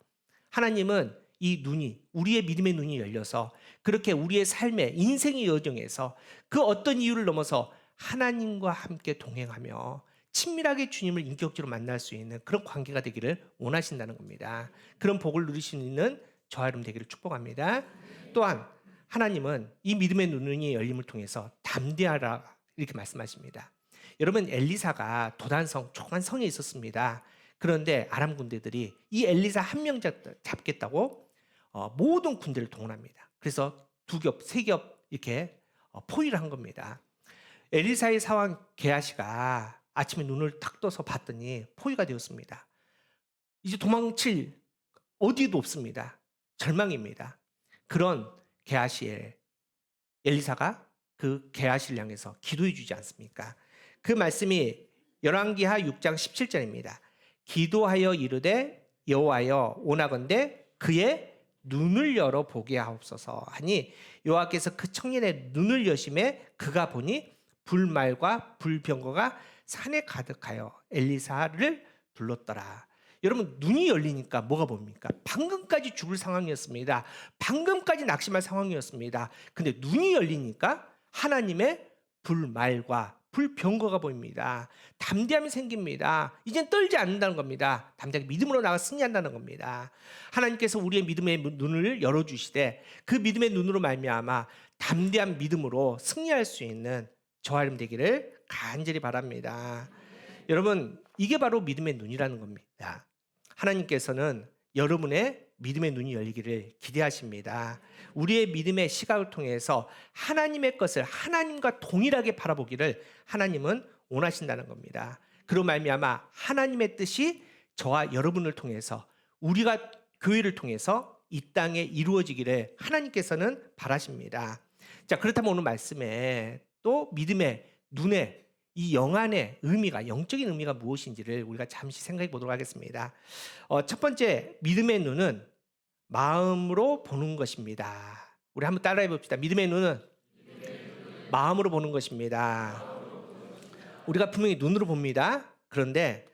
하나님은 이 눈이, 우리의 믿음의 눈이 열려서 그렇게 우리의 삶의 인생의 여정에서 그 어떤 이유를 넘어서 하나님과 함께 동행하며 친밀하게 주님을 인격적으로 만날 수 있는 그런 관계가 되기를 원하신다는 겁니다. 그런 복을 누릴 수 있는 저와 여러분 되기를 축복합니다. 또한 하나님은 이 믿음의 눈이 열림을 통해서 담대하라 이렇게 말씀하십니다. 여러분, 엘리사가 도단성 조그만 성에 있었습니다. 그런데 아람 군대들이 이 엘리사 한 명 잡겠다고 모든 군대를 동원합니다. 그래서 2겹, 3겹 이렇게 포위를 한 겁니다. 엘리사의 사환 게하시가 아침에 눈을 탁 떠서 봤더니 포위가 되었습니다. 이제 도망칠 어디도 없습니다. 절망입니다. 그런 게하시에 엘리사가 그 게하시를 향해서 기도해 주지 않습니까? 그 말씀이 열왕기하 6장 17절입니다. 기도하여 이르되 여호와여 원하건대 그의 눈을 열어 보게 하옵소서 하니 여호와께서 그 청년의 눈을 여심에 그가 보니 불말과 불병거가 산에 가득하여 엘리사를 둘렀더라. 여러분, 눈이 열리니까 뭐가 보입니까? 방금까지 죽을 상황이었습니다. 방금까지 낙심할 상황이었습니다. 근데 눈이 열리니까 하나님의 불말과 불병거가 보입니다. 담대함이 생깁니다. 이젠 떨지 않는다는 겁니다. 담대하게 믿음으로 나가 승리한다는 겁니다. 하나님께서 우리의 믿음의 눈을 열어주시되 그 믿음의 눈으로 말미암아 담대한 믿음으로 승리할 수 있는 저와 여러분 되기를 간절히 바랍니다. 여러분, 이게 바로 믿음의 눈이라는 겁니다. 하나님께서는 여러분의 믿음의 눈이 열리기를 기대하십니다. 우리의 믿음의 시각을 통해서 하나님의 것을 하나님과 동일하게 바라보기를 하나님은 원하신다는 겁니다. 그로 말미암아 하나님의 뜻이 저와 여러분을 통해서 우리가 교회를 통해서 이 땅에 이루어지기를 하나님께서는 바라십니다. 자, 그렇다면 오늘 말씀에 또 믿음의 눈에 이 영안의 의미가, 영적인 의미가 무엇인지를 우리가 잠시 생각해 보도록 하겠습니다. 첫 번째, 믿음의 눈은 마음으로 보는 것입니다. 우리 한번 따라해 봅시다. 믿음의 눈은 마음으로 보는 것입니다. 우리가 분명히 눈으로 봅니다. 그런데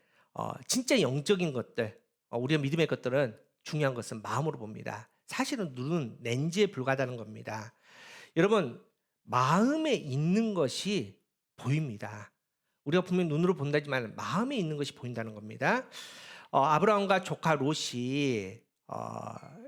진짜 영적인 것들, 우리가 믿음의 것들은 중요한 것은 마음으로 봅니다. 사실은 눈은 렌즈에 불과하다는 겁니다. 여러분, 마음에 있는 것이 보입니다. 우리가 분명히 눈으로 본다지만 마음에 있는 것이 보인다는 겁니다. 아브라함과 조카 롯이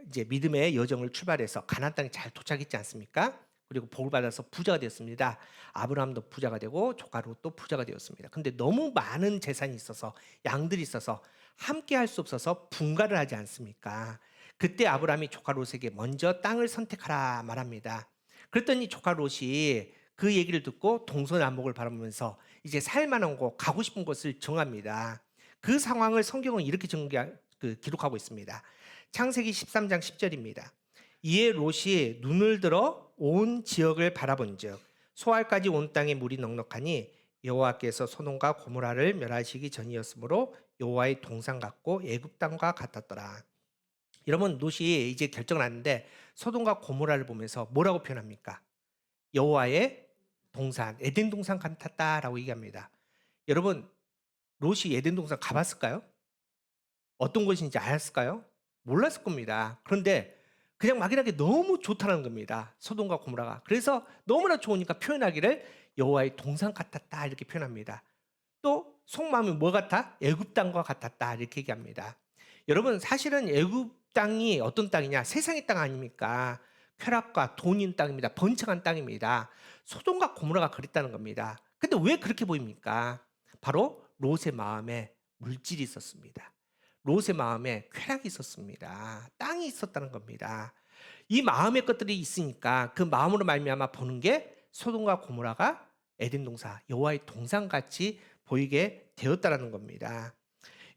이제 믿음의 여정을 출발해서 가나안 땅에 잘 도착했지 않습니까? 그리고 복을 받아서 부자가 되었습니다. 아브라함도 부자가 되고 조카 롯도 부자가 되었습니다. 근데 너무 많은 재산이 있어서 양들이 있어서 함께 할 수 없어서 분가를 하지 않습니까? 그때 아브라함이 조카 롯에게 먼저 땅을 선택하라 말합니다. 그랬더니 조카 롯이 그 얘기를 듣고 동서남북을 바라보면서 이제 살만한 곳, 가고 싶은 곳을 정합니다. 그 상황을 성경은 이렇게 기록하고 있습니다. 창세기 13장 10절입니다. 이에 롯이 눈을 들어 온 지역을 바라본즉 소알까지 온 땅에 물이 넉넉하니 여호와께서 소돔과 고모라를 멸하시기 전이었으므로 여호와의 동산 같고 애굽 땅과 같았더라. 여러분, 롯이 이제 결정을 하는데 소돔과 고모라를 보면서 뭐라고 표현합니까? 여호와의 동산, 에덴 동산 같았다라고 얘기합니다. 여러분, 롯이 에덴 동산 가봤을까요? 어떤 곳인지 알았을까요? 몰랐을 겁니다. 그런데 그냥 막연하게 너무 좋다는 겁니다. 소돔과 고모라가. 그래서 너무나 좋으니까 표현하기를 여호와의 동산 같았다 이렇게 표현합니다. 또 속마음이 뭐 같아? 애굽 땅과 같았다 이렇게 얘기합니다. 여러분, 사실은 애굽 땅이 어떤 땅이냐? 세상의 땅 아닙니까? 쾌락과 돈인 땅입니다. 번창한 땅입니다. 소돔과 고모라가 그랬다는 겁니다. 근데 왜 그렇게 보입니까? 바로 롯의 마음에 물질이 있었습니다. 롯의 마음에 쾌락이 있었습니다. 땅이 있었다는 겁니다. 이 마음의 것들이 있으니까 그 마음으로 말미암아 보는 게 소돔과 고모라가 에덴 동산, 여호와의 동산같이 보이게 되었다라는 겁니다.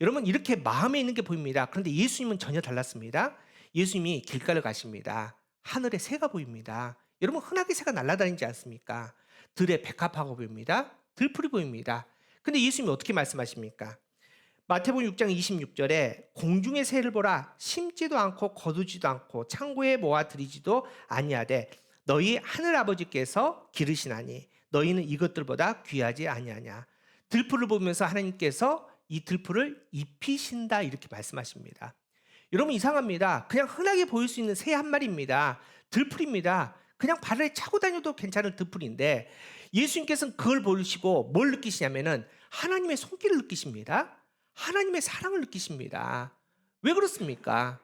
여러분, 이렇게 마음에 있는 게 보입니다. 그런데 예수님은 전혀 달랐습니다. 예수님이 길가를 가십니다. 하늘에 새가 보입니다. 여러분, 흔하게 새가 날아다니지 않습니까? 들에 백합화가 보입니다. 들풀이 보입니다. 근데 예수님이 어떻게 말씀하십니까? 마태복음 6장 26절에 공중의 새를 보라, 심지도 않고 거두지도 않고 창고에 모아 들이지도 아니하되 너희 하늘 아버지께서 기르시나니 너희는 이것들보다 귀하지 아니하냐. 들풀을 보면서 하나님께서 이 들풀을 입히신다 이렇게 말씀하십니다. 여러분 이상합니다. 그냥 흔하게 보일 수 있는 새 한 마리입니다. 들풀입니다. 그냥 발에 차고 다녀도 괜찮은 들풀인데 예수님께서는 그걸 보시고 뭘 느끼시냐면은 하나님의 손길을 느끼십니다. 하나님의 사랑을 느끼십니다. 왜 그렇습니까?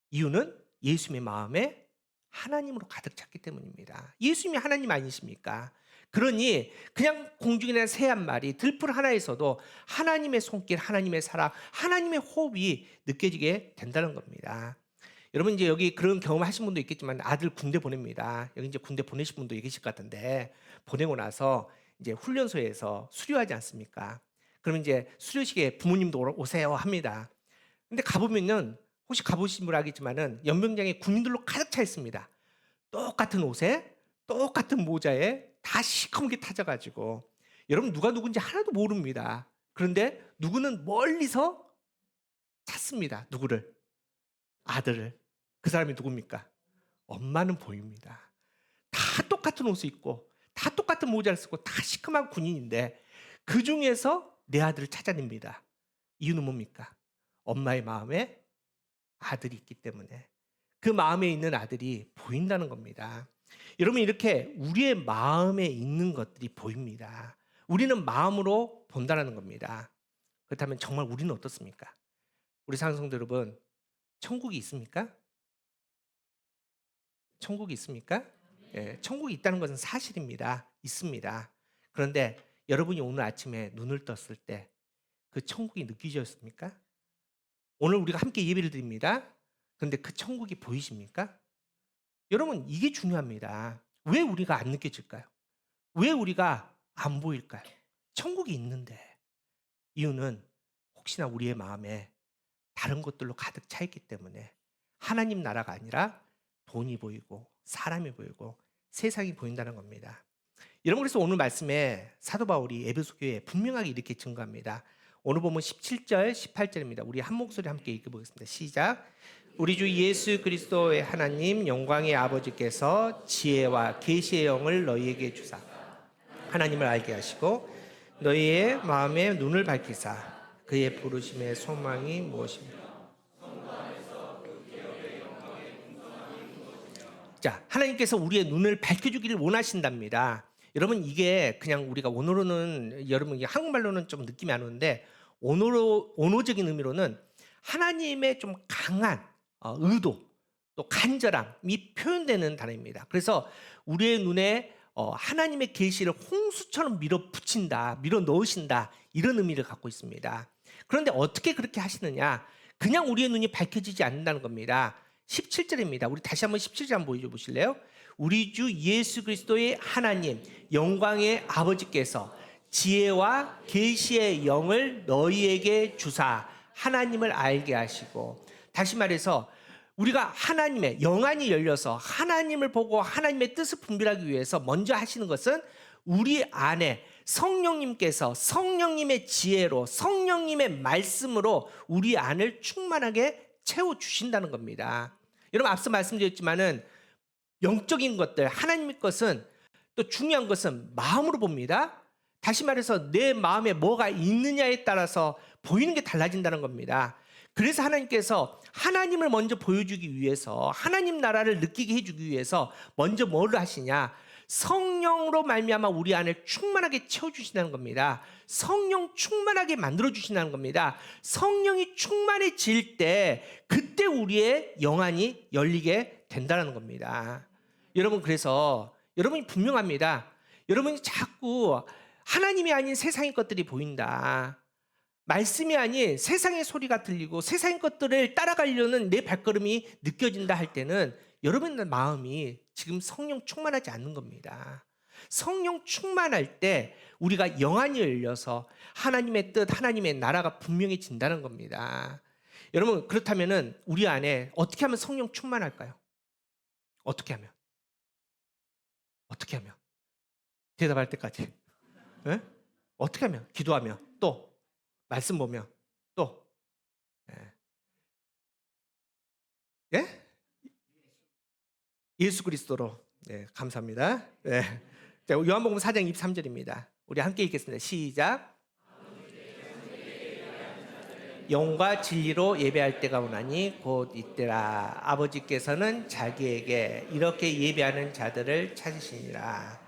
이유는 예수님의 마음에 하나님으로 가득 찼기 때문입니다. 예수님이 하나님 아니십니까? 그러니 그냥 공중에 난 새 한 마리, 들풀 하나에서도 하나님의 손길, 하나님의 사랑, 하나님의 호흡이 느껴지게 된다는 겁니다. 여러분 이제 여기 그런 경험하신 분도 있겠지만 아들 군대 보냅니다. 여기 이제 군대 보내신 분도 계실 것 같은데 보내고 나서 이제 훈련소에서 수료하지 않습니까? 그러면 이제 수료식에 부모님도 오세요 합니다. 근데 가보면은 혹시 가보신 분 알겠지만은 연병장에 군인들로 가득 차 있습니다. 똑같은 옷에 똑같은 모자에 다 시커멓게 타져가지고 여러분 누가 누군지 하나도 모릅니다. 그런데 누구는 멀리서 찾습니다. 누구를? 아들을. 그 사람이 누굽니까? 엄마는 보입니다. 다 똑같은 옷을 입고 다 똑같은 모자를 쓰고 다 시커먼 군인인데 그 중에서 내 아들을 찾아냅니다. 이유는 뭡니까? 엄마의 마음에 아들이 있기 때문에 그 마음에 있는 아들이 보인다는 겁니다. 여러분 이렇게 우리의 마음에 있는 것들이 보입니다. 우리는 마음으로 본다는 겁니다. 그렇다면 정말 우리는 어떻습니까? 우리 사랑성도 여러분, 천국이 있습니까? 천국이 있습니까? 예, 천국이 있다는 것은 사실입니다. 있습니다. 그런데 여러분이 오늘 아침에 눈을 떴을 때 그 천국이 느껴졌습니까? 오늘 우리가 함께 예배를 드립니다. 그런데 그 천국이 보이십니까? 여러분 이게 중요합니다. 왜 우리가 안 느껴질까요? 왜 우리가 안 보일까요? 천국이 있는데. 이유는 혹시나 우리의 마음에 다른 것들로 가득 차 있기 때문에 하나님 나라가 아니라 돈이 보이고 사람이 보이고 세상이 보인다는 겁니다. 여러분 그래서 오늘 말씀에 사도 바울이 에베소 교회에 분명하게 이렇게 증거합니다. 오늘 보면 17절 18절입니다. 우리 한 목소리 함께 읽어보겠습니다. 시작. 우리 주 예수 그리스도의 하나님 영광의 아버지께서 지혜와 계시의 영을 너희에게 주사 하나님을 알게 하시고 너희의 마음의 눈을 밝히사 그의 부르심의 소망이 무엇입니까? 자, 하나님께서 우리의 눈을 밝혀주기를 원하신답니다. 여러분 이게 그냥 우리가 오늘로는 여러분 이게 한국말로는 좀 느낌이 안 오는데 언어적인 의미로는 하나님의 좀 강한 의도 또 간절함이 표현되는 단어입니다. 그래서 우리의 눈에 하나님의 계시를 홍수처럼 밀어붙인다, 밀어 넣으신다 이런 의미를 갖고 있습니다. 그런데 어떻게 그렇게 하시느냐? 그냥 우리의 눈이 밝혀지지 않는다는 겁니다. 17절입니다. 우리 다시 한번 17절 한번 보여주실래요? 우리 주 예수 그리스도의 하나님 영광의 아버지께서 지혜와 계시의 영을 너희에게 주사 하나님을 알게 하시고, 다시 말해서 우리가 하나님의 영안이 열려서 하나님을 보고 하나님의 뜻을 분별하기 위해서 먼저 하시는 것은 우리 안에 성령님께서 성령님의 지혜로 성령님의 말씀으로 우리 안을 충만하게 채워주신다는 겁니다. 여러분 앞서 말씀드렸지만은 영적인 것들 하나님의 것은 또 중요한 것은 마음으로 봅니다. 다시 말해서 내 마음에 뭐가 있느냐에 따라서 보이는 게 달라진다는 겁니다. 그래서 하나님께서 하나님을 먼저 보여주기 위해서 하나님 나라를 느끼게 해주기 위해서 먼저 뭘 하시냐? 성령으로 말미암아 우리 안을 충만하게 채워주신다는 겁니다. 성령 충만하게 만들어주신다는 겁니다. 성령이 충만해질 때 그때 우리의 영안이 열리게 된다는 겁니다. 여러분 그래서 여러분이 분명합니다. 여러분이 자꾸 하나님이 아닌 세상의 것들이 보인다, 말씀이 아닌 세상의 소리가 들리고 세상의 것들을 따라가려는 내 발걸음이 느껴진다 할 때는 여러분의 마음이 지금 성령 충만하지 않는 겁니다. 성령 충만할 때 우리가 영안이 열려서 하나님의 뜻, 하나님의 나라가 분명해진다는 겁니다. 여러분 그렇다면 우리 안에 어떻게 하면 성령 충만할까요? 어떻게 하면? 어떻게 하면? 대답할 때까지. 네? 어떻게 하면? 기도하면, 또 말씀 보면, 또 예? 예수 그리스도로. 네, 감사합니다. 네. 자, 요한복음 4장 23절입니다. 우리 함께 읽겠습니다. 시작. 영과 진리로 예배할 때가 오나니 곧 이때라. 아버지께서는 자기에게 이렇게 예배하는 자들을 찾으시니라.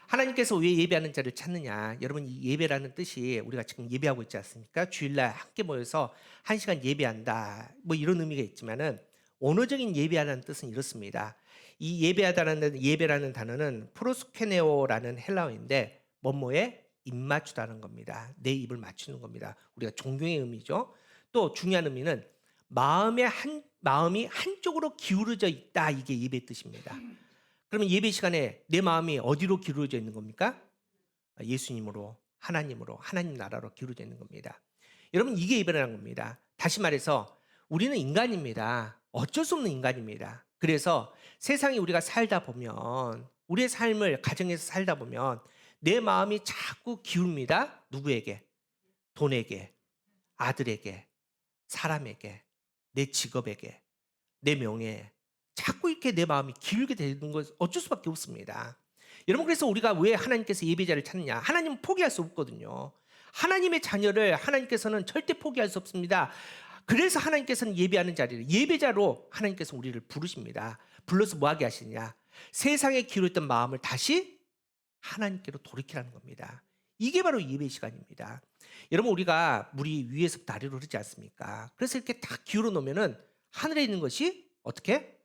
하나님께서 왜 예배하는 자를 찾느냐? 여러분, 이 예배라는 뜻이 우리가 지금 예배하고 있지 않습니까? 주일날 함께 모여서 1시간 예배한다, 뭐 이런 의미가 있지만은 원어적인 예배하는 뜻은 이렇습니다. 이 예배라는 단어는 프로스케네오라는 헬라어인데 뭐뭐에 입맞추다는 겁니다. 내 입을 맞추는 겁니다. 우리가 존경의 의미죠. 또 중요한 의미는 마음이 한쪽으로 기울어져 있다, 이게 예배의 뜻입니다. 그러면 예배 시간에 내 마음이 어디로 기울어져 있는 겁니까? 예수님으로, 하나님으로, 하나님 나라로 기울어져 있는 겁니다. 여러분, 이게 예배라는 겁니다. 다시 말해서 우리는 인간입니다. 어쩔 수 없는 인간입니다. 그래서 세상에 우리가 살다 보면, 우리의 삶을 가정에서 살다 보면 내 마음이 자꾸 기웁니다. 누구에게? 돈에게, 아들에게, 사람에게, 내 직업에게, 내 명예에 자꾸 이렇게 내 마음이 기울게 되는 건 어쩔 수밖에 없습니다. 여러분, 그래서 우리가 왜 하나님께서 예배자를 찾느냐? 하나님은 포기할 수 없거든요. 하나님의 자녀를 하나님께서는 절대 포기할 수 없습니다. 그래서 하나님께서는 예배하는 자리를, 예배자로 하나님께서 우리를 부르십니다. 불러서 뭐 하게 하시느냐? 세상에 기울었던 마음을 다시 하나님께로 돌이키라는 겁니다. 이게 바로 예배 시간입니다. 여러분, 우리가 물이 위에서부터 아래로 흐르지 않습니까? 그래서 이렇게 딱 기울어 놓으면은 하늘에 있는 것이 어떻게?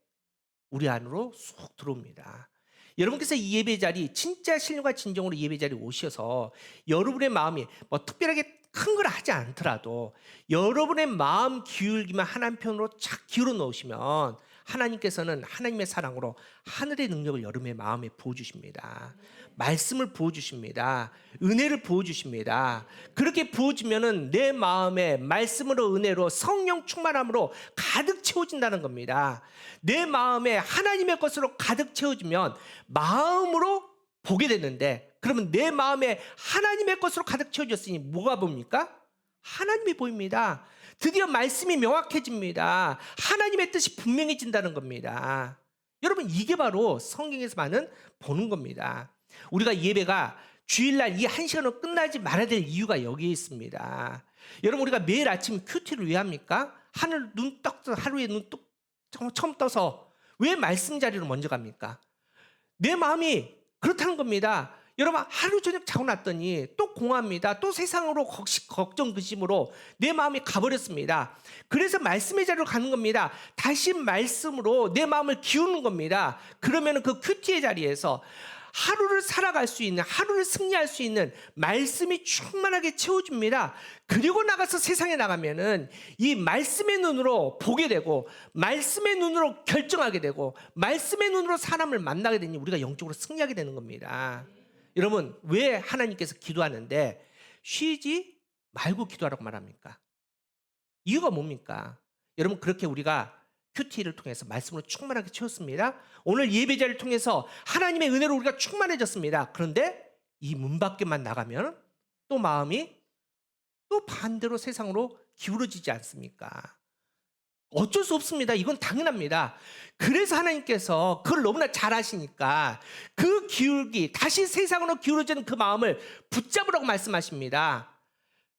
우리 안으로 쏙 들어옵니다. 여러분께서 이 예배 자리, 진짜 신령과 진정으로 예배 자리에 오셔서 여러분의 마음이 뭐 특별하게 큰 걸 하지 않더라도 여러분의 마음 기울기만 하나님 편으로 착 기울어 놓으시면 하나님께서는 하나님의 사랑으로 하늘의 능력을 여러분의 마음에 부어주십니다. 말씀을 부어주십니다. 은혜를 부어주십니다. 그렇게 부어주면은 내 마음에 말씀으로, 은혜로, 성령 충만함으로 가득 채워진다는 겁니다. 내 마음에 하나님의 것으로 가득 채워지면 마음으로 보게 되는데, 그러면 내 마음에 하나님의 것으로 가득 채워졌으니 뭐가 보입니까? 하나님이 보입니다. 드디어 말씀이 명확해집니다. 하나님의 뜻이 분명해진다는 겁니다. 여러분, 이게 바로 성경에서 말하는 보는 겁니다. 우리가 예배가 주일날 이 1시간으로 끝나지 말아야 될 이유가 여기에 있습니다. 여러분, 우리가 매일 아침 큐티를 왜 합니까? 하루에 눈 처음 떠서 왜 말씀 자리로 먼저 갑니까? 내 마음이 그렇다는 겁니다. 여러분, 하루 저녁 자고 났더니 또 공허합니다. 또 세상으로 걱정 근심으로 내 마음이 가버렸습니다. 그래서 말씀의 자리로 가는 겁니다. 다시 말씀으로 내 마음을 기우는 겁니다. 그러면 그 큐티의 자리에서 하루를 살아갈 수 있는, 하루를 승리할 수 있는 말씀이 충만하게 채워줍니다. 그리고 나가서 세상에 나가면은 이 말씀의 눈으로 보게 되고, 말씀의 눈으로 결정하게 되고, 말씀의 눈으로 사람을 만나게 되니 우리가 영적으로 승리하게 되는 겁니다. 여러분, 왜 하나님께서 기도하는데 쉬지 말고 기도하라고 말합니까? 이유가 뭡니까? 여러분, 그렇게 우리가 큐티를 통해서 말씀으로 충만하게 채웠습니다. 오늘 예배자를 통해서 하나님의 은혜로 우리가 충만해졌습니다. 그런데 이 문 밖에만 나가면 또 마음이 또 반대로 세상으로 기울어지지 않습니까? 어쩔 수 없습니다. 이건 당연합니다. 그래서 하나님께서 그걸 너무나 잘 아시니까 그 기울기, 다시 세상으로 기울어지는 그 마음을 붙잡으라고 말씀하십니다.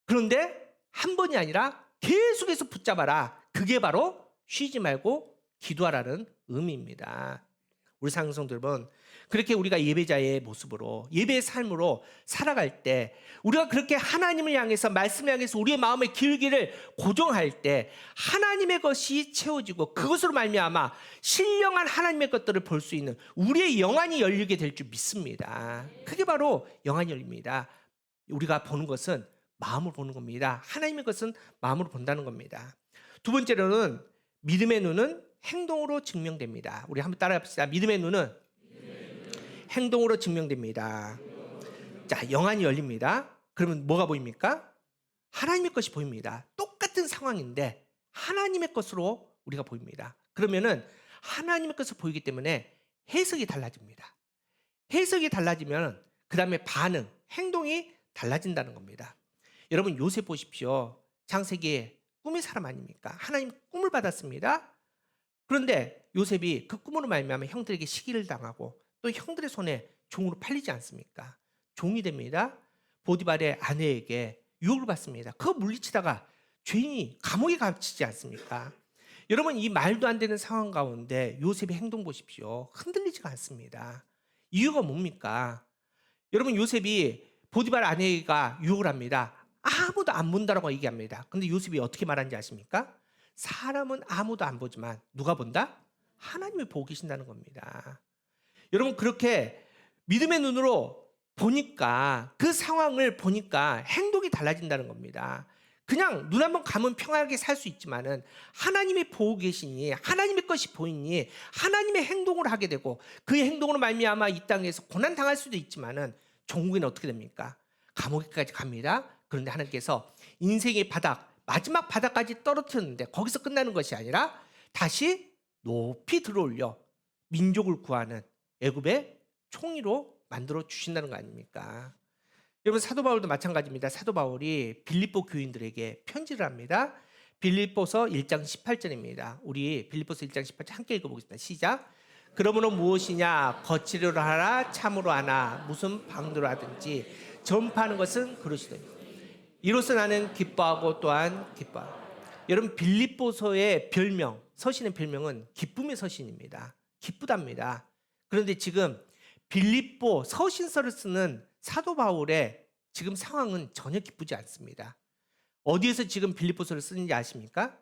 그런데 한 번이 아니라 계속해서 붙잡아라. 그게 바로 쉬지 말고 기도하라는 의미입니다. 우리 상성들 여러분, 그렇게 우리가 예배자의 모습으로, 예배의 삶으로 살아갈 때, 우리가 그렇게 하나님을 향해서, 말씀을 향해서 우리의 마음의 기울기를 고정할 때 하나님의 것이 채워지고, 그것으로 말미암아 신령한 하나님의 것들을 볼 수 있는 우리의 영안이 열리게 될 줄 믿습니다. 그게 바로 영안이 열립니다. 우리가 보는 것은 마음으로 보는 겁니다. 하나님의 것은 마음으로 본다는 겁니다. 두 번째로는 믿음의 눈은 행동으로 증명됩니다. 우리 한번 따라해 봅시다. 믿음의 눈은 행동으로 증명됩니다. 자, 영안이 열립니다. 그러면 뭐가 보입니까? 하나님의 것이 보입니다. 똑같은 상황인데 하나님의 것으로 우리가 보입니다. 그러면은 하나님의 것을 보이기 때문에 해석이 달라집니다. 해석이 달라지면 그 다음에 반응, 행동이 달라진다는 겁니다. 여러분, 요셉 보십시오. 창세기에 꿈의 사람 아닙니까? 하나님 꿈을 받았습니다. 그런데 요셉이 그 꿈으로 말미암아 형들에게 시기를 당하고 또 형들의 손에 종으로 팔리지 않습니까? 종이 됩니다. 보디발의 아내에게 유혹을 받습니다. 그거 물리치다가 죄인이 감옥에 갇히지 않습니까? 여러분, 이 말도 안 되는 상황 가운데 요셉의 행동 보십시오. 흔들리지가 않습니다. 이유가 뭡니까? 여러분, 요셉이 보디발 아내가 유혹을 합니다. 아무도 안 본다라고 얘기합니다. 근데 요셉이 어떻게 말하는지 아십니까? 사람은 아무도 안 보지만 누가 본다? 하나님이 보고 계신다는 겁니다. 여러분, 그렇게 믿음의 눈으로 보니까, 그 상황을 보니까 행동이 달라진다는 겁니다. 그냥 눈 한번 감으면 평안하게 살 수 있지만은 하나님이 보고 계시니, 하나님의 것이 보이니 하나님의 행동을 하게 되고, 그의 행동으로 말미암아 이 땅에서 고난 당할 수도 있지만은 종국에는 어떻게 됩니까? 감옥에까지 갑니다. 그런데 하나님께서 인생의 바닥, 마지막 바닥까지 떨어뜨렸는데 거기서 끝나는 것이 아니라 다시 높이 들어올려 민족을 구하는 애굽의 총리로 만들어 주신다는 거 아닙니까? 여러분, 사도 바울도 마찬가지입니다. 사도 바울이 빌립보 교인들에게 편지를 합니다. 빌립보서 1장 18절입니다. 우리 빌립보서 1장 18절 함께 읽어보겠습니다. 시작. 그러므로 무엇이냐, 거칠으로 하라, 참으로 하나, 무슨 방도로 하든지 전파하는 것은 그러시더니 이로써 나는 기뻐하고 또한 기뻐하고. 여러분, 빌립보서의 별명, 서신의 별명은 기쁨의 서신입니다. 기쁘답니다. 그런데 지금 빌립보 서신서를 쓰는 사도 바울의 지금 상황은 전혀 기쁘지 않습니다. 어디에서 지금 빌립보서를 쓰는지 아십니까?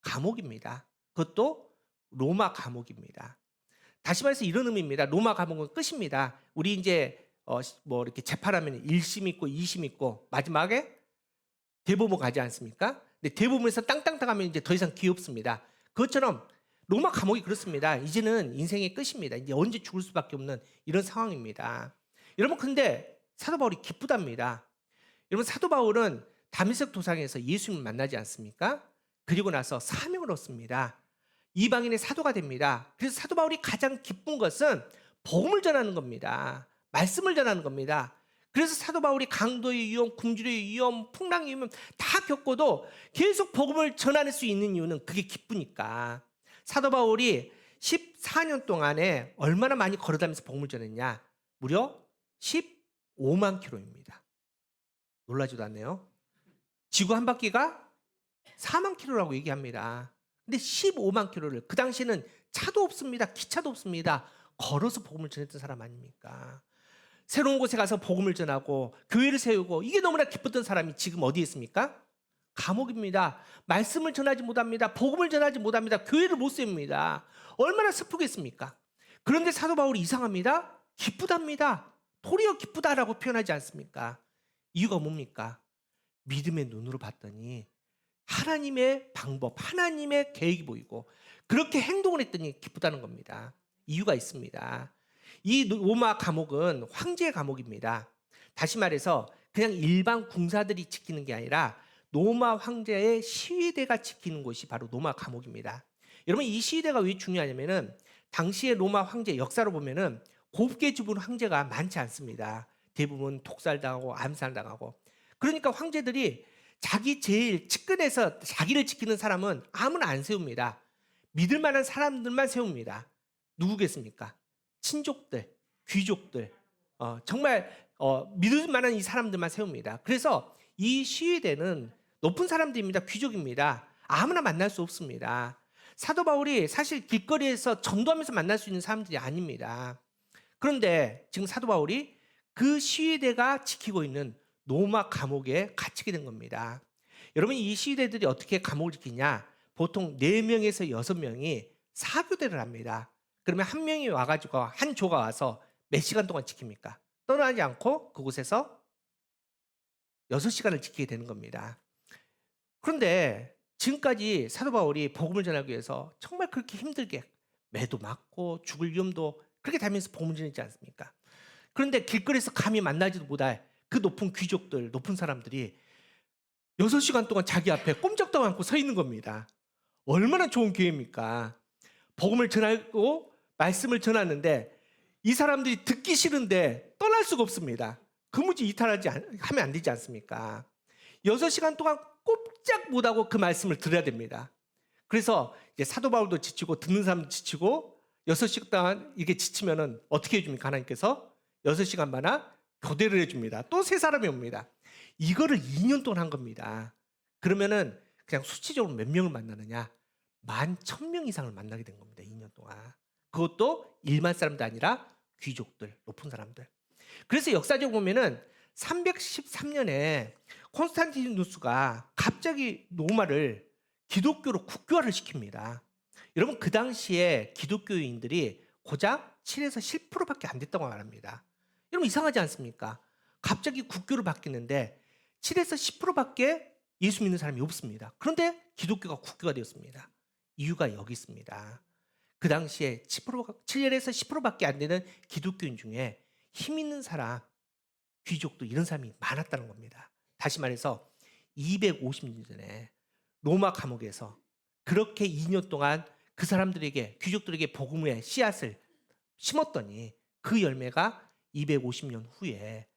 감옥입니다. 그것도 로마 감옥입니다. 다시 말해서 이런 의미입니다. 로마 감옥은 끝입니다. 우리 이제 이렇게 재판하면 1심 있고 2심 있고 마지막에 대법원 가지 않습니까? 근데 대법원에서 땅땅땅 하면 이제 더 이상 기회 없습니다. 그것처럼 로마 감옥이 그렇습니다. 이제는 인생의 끝입니다. 이제 언제 죽을 수밖에 없는 이런 상황입니다. 여러분, 근데 사도 바울이 기쁘답니다. 여러분, 사도 바울은 다메섹 도상에서 예수님을 만나지 않습니까? 그리고 나서 사명을 얻습니다. 이방인의 사도가 됩니다. 그래서 사도 바울이 가장 기쁜 것은 복음을 전하는 겁니다. 말씀을 전하는 겁니다. 그래서 사도 바울이 강도의 위험, 굶주림의 위험, 풍랑의 위험 다 겪고도 계속 복음을 전할 수 있는 이유는 그게 기쁘니까. 사도 바울이 14년 동안에 얼마나 많이 걸어다니면서 복음을 전했냐? 무려 15만 킬로입니다. 놀라지도 않네요. 지구 한 바퀴가 4만 킬로라고 얘기합니다. 근데 15만 킬로를, 그 당시에는 차도 없습니다. 기차도 없습니다. 걸어서 복음을 전했던 사람 아닙니까? 새로운 곳에 가서 복음을 전하고 교회를 세우고, 이게 너무나 기뻤던 사람이 지금 어디에 있습니까? 감옥입니다. 말씀을 전하지 못합니다. 복음을 전하지 못합니다. 교회를 못 세웁니다. 얼마나 슬프겠습니까? 그런데 사도 바울이 이상합니다. 기쁘답니다. 도리어 기쁘다라고 표현하지 않습니까? 이유가 뭡니까? 믿음의 눈으로 봤더니 하나님의 방법, 하나님의 계획이 보이고 그렇게 행동을 했더니 기쁘다는 겁니다. 이유가 있습니다. 이 로마 감옥은 황제의 감옥입니다. 다시 말해서 그냥 일반 궁사들이 지키는 게 아니라 로마 황제의 시위대가 지키는 곳이 바로 로마 감옥입니다. 여러분, 이 시위대가 왜 중요하냐면은 당시의 로마 황제 역사로 보면은 곱게 죽은 황제가 많지 않습니다. 대부분 독살당하고 암살당하고. 그러니까 황제들이 자기 제일 측근에서 자기를 지키는 사람은 아무나 안 세웁니다. 믿을 만한 사람들만 세웁니다. 누구겠습니까? 친족들, 귀족들, 정말 믿을 만한 이 사람들만 세웁니다. 그래서 이 시위대는 높은 사람들입니다. 귀족입니다. 아무나 만날 수 없습니다. 사도 바울이 사실 길거리에서 전도하면서 만날 수 있는 사람들이 아닙니다. 그런데 지금 사도 바울이 그 시위대가 지키고 있는 로마 감옥에 갇히게 된 겁니다. 여러분, 이 시위대들이 어떻게 감옥을 지키냐? 보통 4명에서 6명이 사교대를 합니다. 그러면 한 명이 와가지고 한 조가 와서 몇 시간 동안 지킵니까? 떠나지 않고 그곳에서 6시간을 지키게 되는 겁니다. 그런데 지금까지 사도 바울이 복음을 전하기 위해서 정말 그렇게 힘들게 매도 맞고 죽을 위험도 그렇게 다니면서 복음을 전했지 않습니까? 그런데 길거리에서 감히 만나지도 못할 그 높은 귀족들, 높은 사람들이 6시간 동안 자기 앞에 꼼짝도 않고 서 있는 겁니다. 얼마나 좋은 기회입니까? 복음을 전하고 말씀을 전하는데 이 사람들이 듣기 싫은데 떠날 수가 없습니다. 그무지 하면 안 되지 않습니까? 6시간 동안 꼼짝 못하고 그 말씀을 들어야 됩니다. 그래서 이제 사도 바울도 지치고 듣는 사람도 지치고 6시간 동안 이게 지치면은 어떻게 해줍니까? 하나님께서 6시간마다 교대를 해줍니다. 또 세 사람이 옵니다. 이거를 2년 동안 한 겁니다. 그러면은 그냥 수치적으로 몇 명을 만나느냐? 11,000명 이상을 만나게 된 겁니다. 2년 동안. 그것도 일반 사람도 아니라 귀족들, 높은 사람들. 그래서 역사적으로 보면은 313년에 콘스탄티누스가 갑자기 로마를 기독교로 국교화를 시킵니다. 여러분 그 당시에 기독교인들이 고작 7에서 10%밖에 안 됐다고 말합니다. 여러분 이상하지 않습니까? 갑자기 국교를 바뀌는데 7에서 10%밖에 예수 믿는 사람이 없습니다. 그런데 기독교가 국교가 되었습니다. 이유가 여기 있습니다. 그 당시에 7에서 10%밖에 안 되는 기독교인 중에 힘 있는 사람, 귀족도 이런 사람이 많았다는 겁니다. 다시 말해서 250년 전에 로마 감옥에서 그렇게 2년 동안 그 사람들에게, 귀족들에게 복음의 씨앗을 심었더니 그 열매가 250년 후에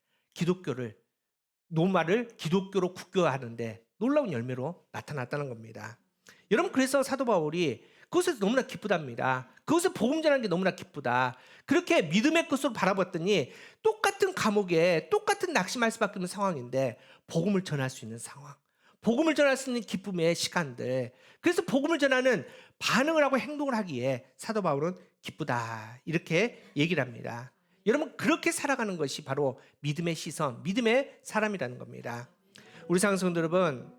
로마를 기독교로 국교하는데 놀라운 열매로 나타났다는 겁니다. 여러분 그래서 사도 바울이 그것에서 너무나 기쁘답니다. 그것을 복음 전하는 게 너무나 기쁘다. 그렇게 믿음의 것으로 바라봤더니 똑같은 감옥에 똑같은 낙심할 수밖에 없는 상황인데 복음을 전할 수 있는 상황, 복음을 전할 수 있는 기쁨의 시간들, 그래서 복음을 전하는 반응을 하고 행동을 하기에 사도 바울은 기쁘다 이렇게 얘기를 합니다. 여러분 그렇게 살아가는 것이 바로 믿음의 시선, 믿음의 사람이라는 겁니다. 우리 상성도 여러분,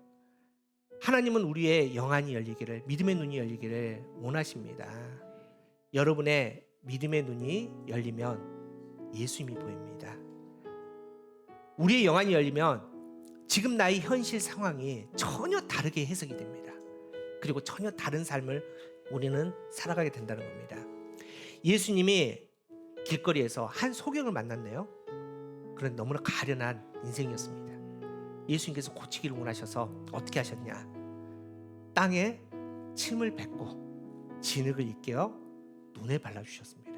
하나님은 우리의 영안이 열리기를, 믿음의 눈이 열리기를 원하십니다. 여러분의 믿음의 눈이 열리면 예수님이 보입니다. 우리의 영안이 열리면 지금 나의 현실 상황이 전혀 다르게 해석이 됩니다. 그리고 전혀 다른 삶을 우리는 살아가게 된다는 겁니다. 예수님이 길거리에서 한 소경을 만났네요. 그런 너무나 가련한 인생이었습니다. 예수님께서 고치기를 원하셔서 어떻게 하셨냐? 땅에 침을 뱉고 진흙을 일깨어 눈에 발라주셨습니다.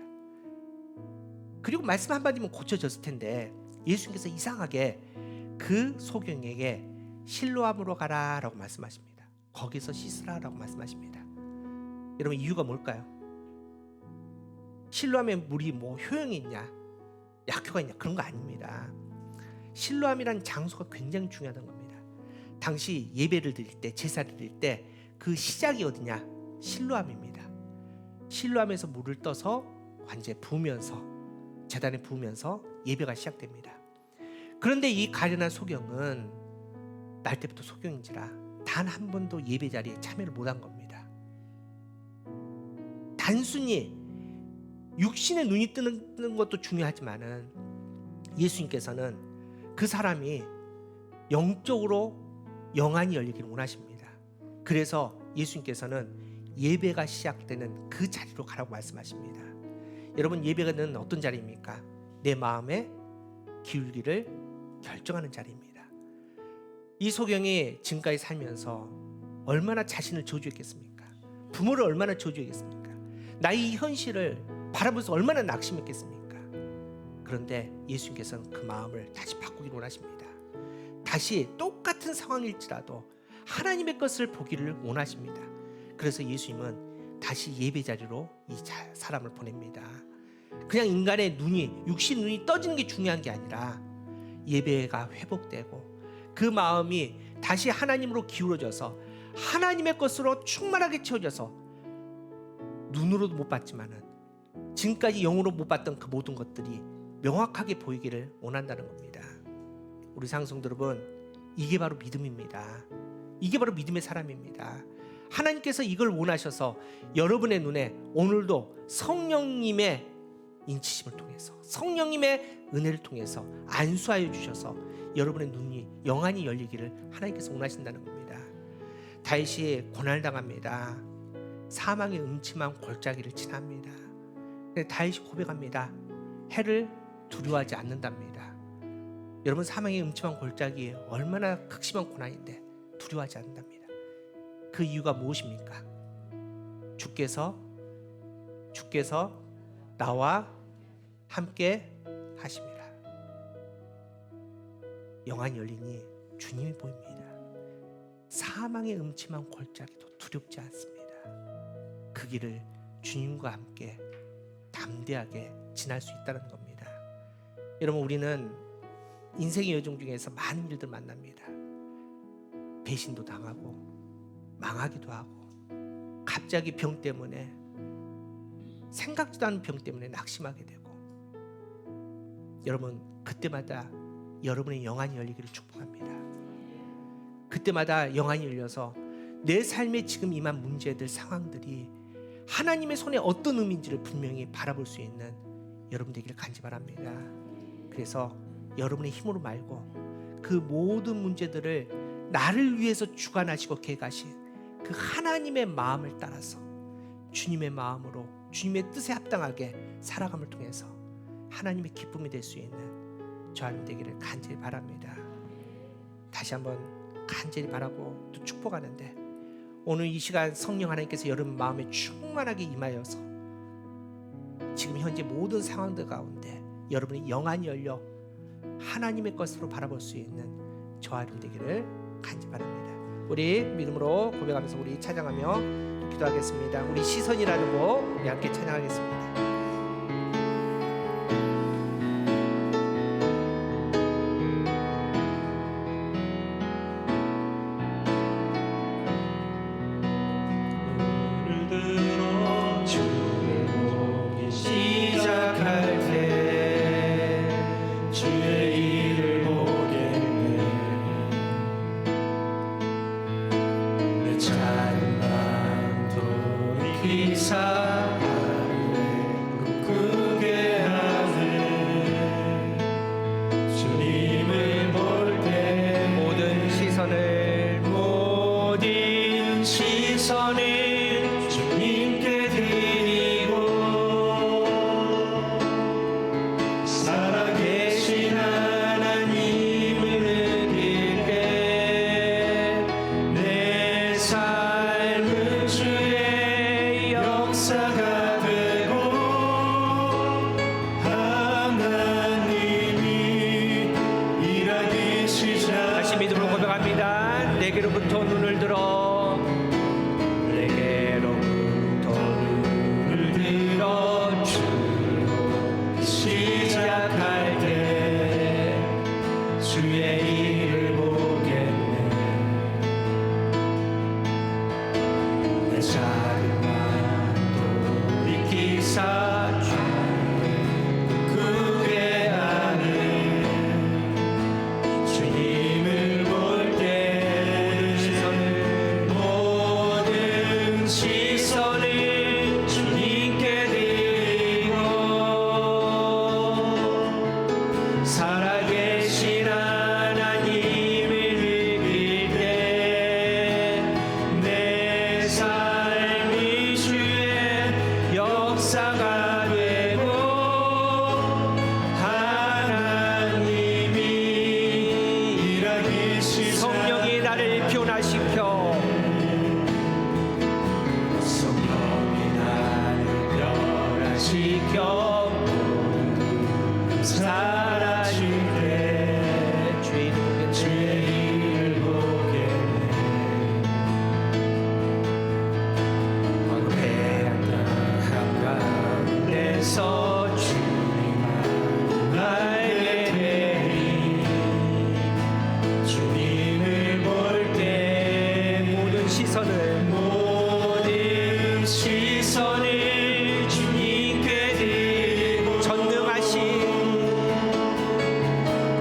그리고 말씀 한마디면 고쳐졌을 텐데 예수님께서 이상하게 그 소경에게 실로암으로 가라라고 말씀하십니다. 거기서 씻으라라고 말씀하십니다. 여러분 이유가 뭘까요? 실로암의 물이 뭐 효용이 있냐, 약효가 있냐, 그런 거 아닙니다. 실로암이라는 장소가 굉장히 중요하다는 겁니다. 당시 예배를 드릴 때, 제사를 드릴 때 그 시작이 어디냐? 실로암입니다. 실로암에서 물을 떠서 관제에 부으면서, 제단에 부으면서 예배가 시작됩니다. 그런데 이 가련한 소경은 날 때부터 소경인지라 단 한 번도 예배 자리에 참여를 못한 겁니다. 단순히 육신의 눈이 뜨는 것도 중요하지만은 예수님께서는 그 사람이 영적으로 영안이 열리기를 원하십니다. 그래서 예수님께서는 예배가 시작되는 그 자리로 가라고 말씀하십니다. 여러분 예배는 어떤 자리입니까? 내 마음에 기울기를 결정하는 자리입니다. 이 소경이 지금까지 살면서 얼마나 자신을 저주했겠습니까? 부모를 얼마나 저주했겠습니까? 나의 이 현실을 바라보면서 얼마나 낙심했겠습니까? 그런데 예수님께서는 그 마음을 다시 바꾸기를 원하십니다. 다시 똑같은 상황일지라도 하나님의 것을 보기를 원하십니다. 그래서 예수님은 다시 예배 자리로 이 사람을 보냅니다. 그냥 인간의 눈이, 육신 눈이 떠지는 게 중요한 게 아니라 예배가 회복되고 그 마음이 다시 하나님으로 기울어져서 하나님의 것으로 충만하게 채워져서 눈으로도 못 봤지만은 지금까지 영으로 못 봤던 그 모든 것들이 명확하게 보이기를 원한다는 겁니다. 우리 상성도 여러분, 이게 바로 믿음입니다. 이게 바로 믿음의 사람입니다. 하나님께서 이걸 원하셔서 여러분의 눈에 오늘도 성령님의 인치심을 통해서, 성령님의 은혜를 통해서 안수하여 주셔서 여러분의 눈이, 영안이 열리기를 하나님께서 원하신다는 겁니다. 다윗이 고난당합니다. 사망의 음침한 골짜기를 지납니다. 근데 다윗이 고백합니다. 해를 두려워하지 않는답니다. 여러분 사망의 음침한 골짜기 얼마나 극심한 고난인데 두려워하지 않는답니다. 그 이유가 무엇입니까? 주께서 나와 함께 하심이라. 영안이 열리니 주님이 보입니다. 사망의 음침한 골짜기도 두렵지 않습니다. 그 길을 주님과 함께 담대하게 지날 수 있다는 겁니다. 여러분 우리는 인생의 여정 중에서 많은 일들 만납니다. 배신도 당하고 망하기도 하고 갑자기 병 때문에 생각지도 않은 병 때문에 낙심하게 되고 여러분 그때마다 여러분의 영안이 열리기를 축복합니다. 그때마다 영안이 열려서 내 삶에 지금 임한 문제들 상황들이 하나님의 손에 어떤 의미인지를 분명히 바라볼 수 있는 여러분 되기를 간절히 바랍니다. 그래서 여러분의 힘으로 말고 그 모든 문제들을 나를 위해서 주관하시고 계획하신 그 하나님의 마음을 따라서 주님의 마음으로 주님의 뜻에 합당하게 살아감을 통해서 하나님의 기쁨이 될 수 있는 저 여러분 되기를 간절히 바랍니다. 다시 한번 간절히 바라고 또 축복하는데 오늘 이 시간 성령 하나님께서 여러분 마음에 충만하게 임하여서 지금 현재 모든 상황들 가운데 여러분의 영안이 열려 하나님의 것으로 바라볼 수 있는 저와 여러분 되기를 간절히 바랍니다. 우리 믿음으로 고백하면서 우리 찬양하며 기도하겠습니다. 우리 시선이라는 곡 우리 함께 찬양하겠습니다. 눈을 들어 주의 복이 시작할 때 주의 일을 보겠네. 내 찬양 돌이키사 꿈꾸게 하네. 주님을 볼 때 모든 시선을 주님께 드리고 살아계신 하나님을 느낄 때 내 삶은 주의 역사가 되고 하나님이 일하기 시작. 다시 믿음으로 고백합니다. 내게로부터 눈을 들어 눈을 들어 주로 시작할 때 주의 일을 보겠네. 내 작은 마음도 익히사 꿈꾸게 하네. 주님을 볼 때 모든 시선을 주님께 드리고 살아계신 하나님을 느낄 때 내 삶이 주의 역사가 되고 하나님이 일하기 시작. 성령이 나를 변화시켜 성령이 나를 변화시켜 사라질 때 주의 일을 보겠네. 황폐한 한가운데서 주님 나에게 대리 주님을 볼 때 모든 시선을 주님께 드리고